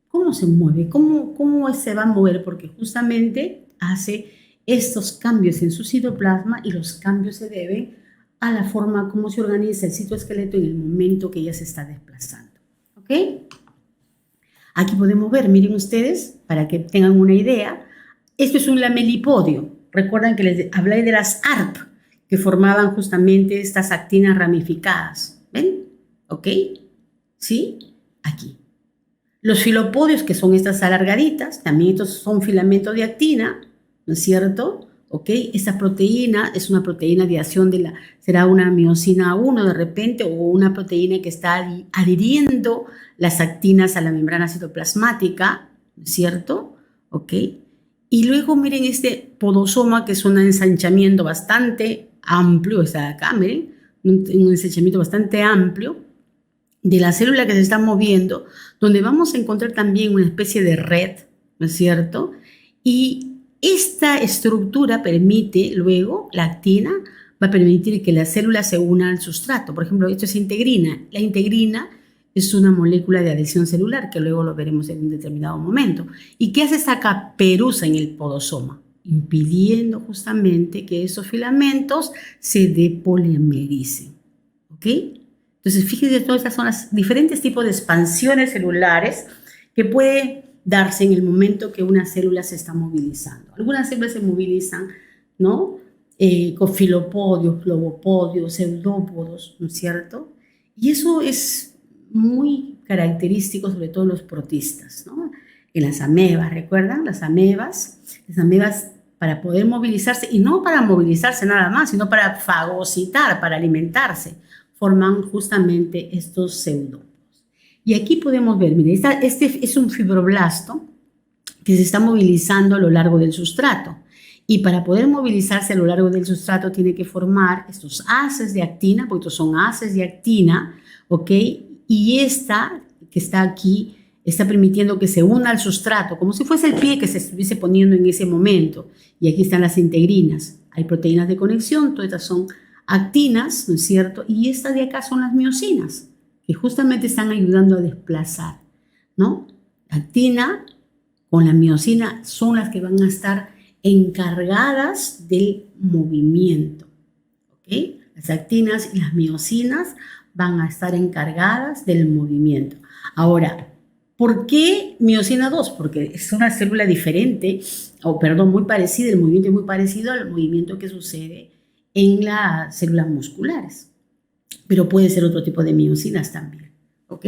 ¿Cómo se mueve? ¿Cómo se va a mover? Porque justamente hace estos cambios en su citoplasma y los cambios se deben a la forma como se organiza el citoesqueleto en el momento que ya se está desplazando. ¿Ok? Aquí podemos ver, miren ustedes, para que tengan una idea, esto es un lamelipodio. Recuerdan que les hablé de las ARP, que formaban justamente estas actinas ramificadas. ¿Ven? ¿Ok? ¿Sí? Aquí. Los filopodios, que son estas alargaditas, también estos son filamentos de actina, ¿no es cierto? ¿Ok? Esta proteína es una proteína de acción será una miosina 1 de repente, o una proteína que está adhiriendo las actinas a la membrana citoplasmática, ¿no es cierto? ¿Ok? Y luego miren este podosoma, que es un ensanchamiento bastante amplio, está acá, miren, un ensanchamiento bastante amplio de la célula que se está moviendo, donde vamos a encontrar también una especie de red, ¿no es cierto? Y esta estructura permite luego, la actina, va a permitir que la célula se una al sustrato. Por ejemplo, esto es integrina. La integrina es una molécula de adhesión celular, que luego lo veremos en un determinado momento. ¿Y qué hace esta caperuza en el podosoma? Impidiendo justamente que esos filamentos se depolimericen. ¿Ok? Entonces, fíjense, todas estas son los diferentes tipos de expansiones celulares que puede darse en el momento que una célula se está movilizando. Algunas células se movilizan, ¿no? Con filopodios, flobopodios, pseudópodos, ¿no es cierto? Y eso es muy característico, sobre todo en los protistas, ¿no? En las amebas, ¿recuerdan? Las amebas para poder movilizarse, y no para movilizarse nada más, sino para fagocitar, para alimentarse, forman justamente estos pseudópodos. Y aquí podemos ver, miren, este es un fibroblasto que se está movilizando a lo largo del sustrato. Y para poder movilizarse a lo largo del sustrato tiene que formar estos haces de actina, porque estos son haces de actina, ¿ok? Y esta que está aquí está permitiendo que se una al sustrato, como si fuese el pie que se estuviese poniendo en ese momento. Y aquí están las integrinas. Hay proteínas de conexión, todas estas son actinas, ¿no es cierto? Y estas de acá son las miosinas, que justamente están ayudando a desplazar, ¿no? La actina con la miosina son las que van a estar encargadas del movimiento, ¿ok? Las actinas y las miosinas van a estar encargadas del movimiento. Ahora, ¿por qué miosina 2? Porque es una célula diferente, muy parecida, el movimiento es muy parecido al movimiento que sucede en las células musculares, pero puede ser otro tipo de miosinas también, ¿ok?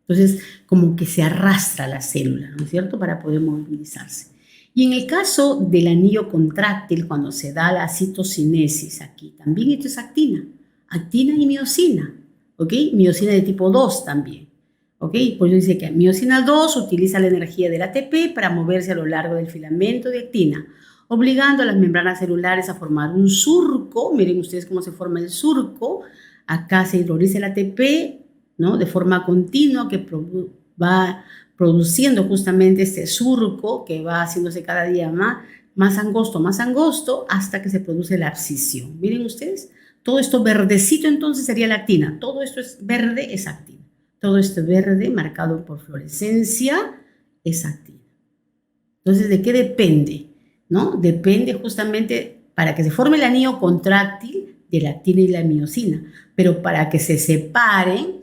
Entonces, como que se arrastra la célula, ¿no es cierto?, para poder movilizarse. Y en el caso del anillo contráctil, cuando se da la citocinesis aquí, también esto es actina y miosina, ¿ok? Miosina de tipo 2 también, ¿ok? Por eso dice que miosina 2 utiliza la energía del ATP para moverse a lo largo del filamento de actina, obligando a las membranas celulares a formar un surco. Miren ustedes cómo se forma el surco. Acá se hidroliza el ATP, ¿no?, de forma continua, que va produciendo justamente este surco que va haciéndose cada día más angosto, hasta que se produce la abscisión. Miren ustedes, todo esto verdecito entonces sería la actina. Todo esto es verde, es actina. Todo esto verde marcado por fluorescencia es actina. Entonces, ¿de qué depende? ¿No? Depende justamente para que se forme el anillo contráctil de la actina y la miosina, pero para que se separen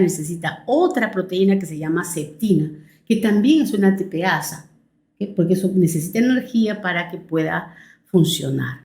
necesita otra proteína que se llama septina, que también es una ATPasa, ¿okay? Porque eso necesita energía para que pueda funcionar.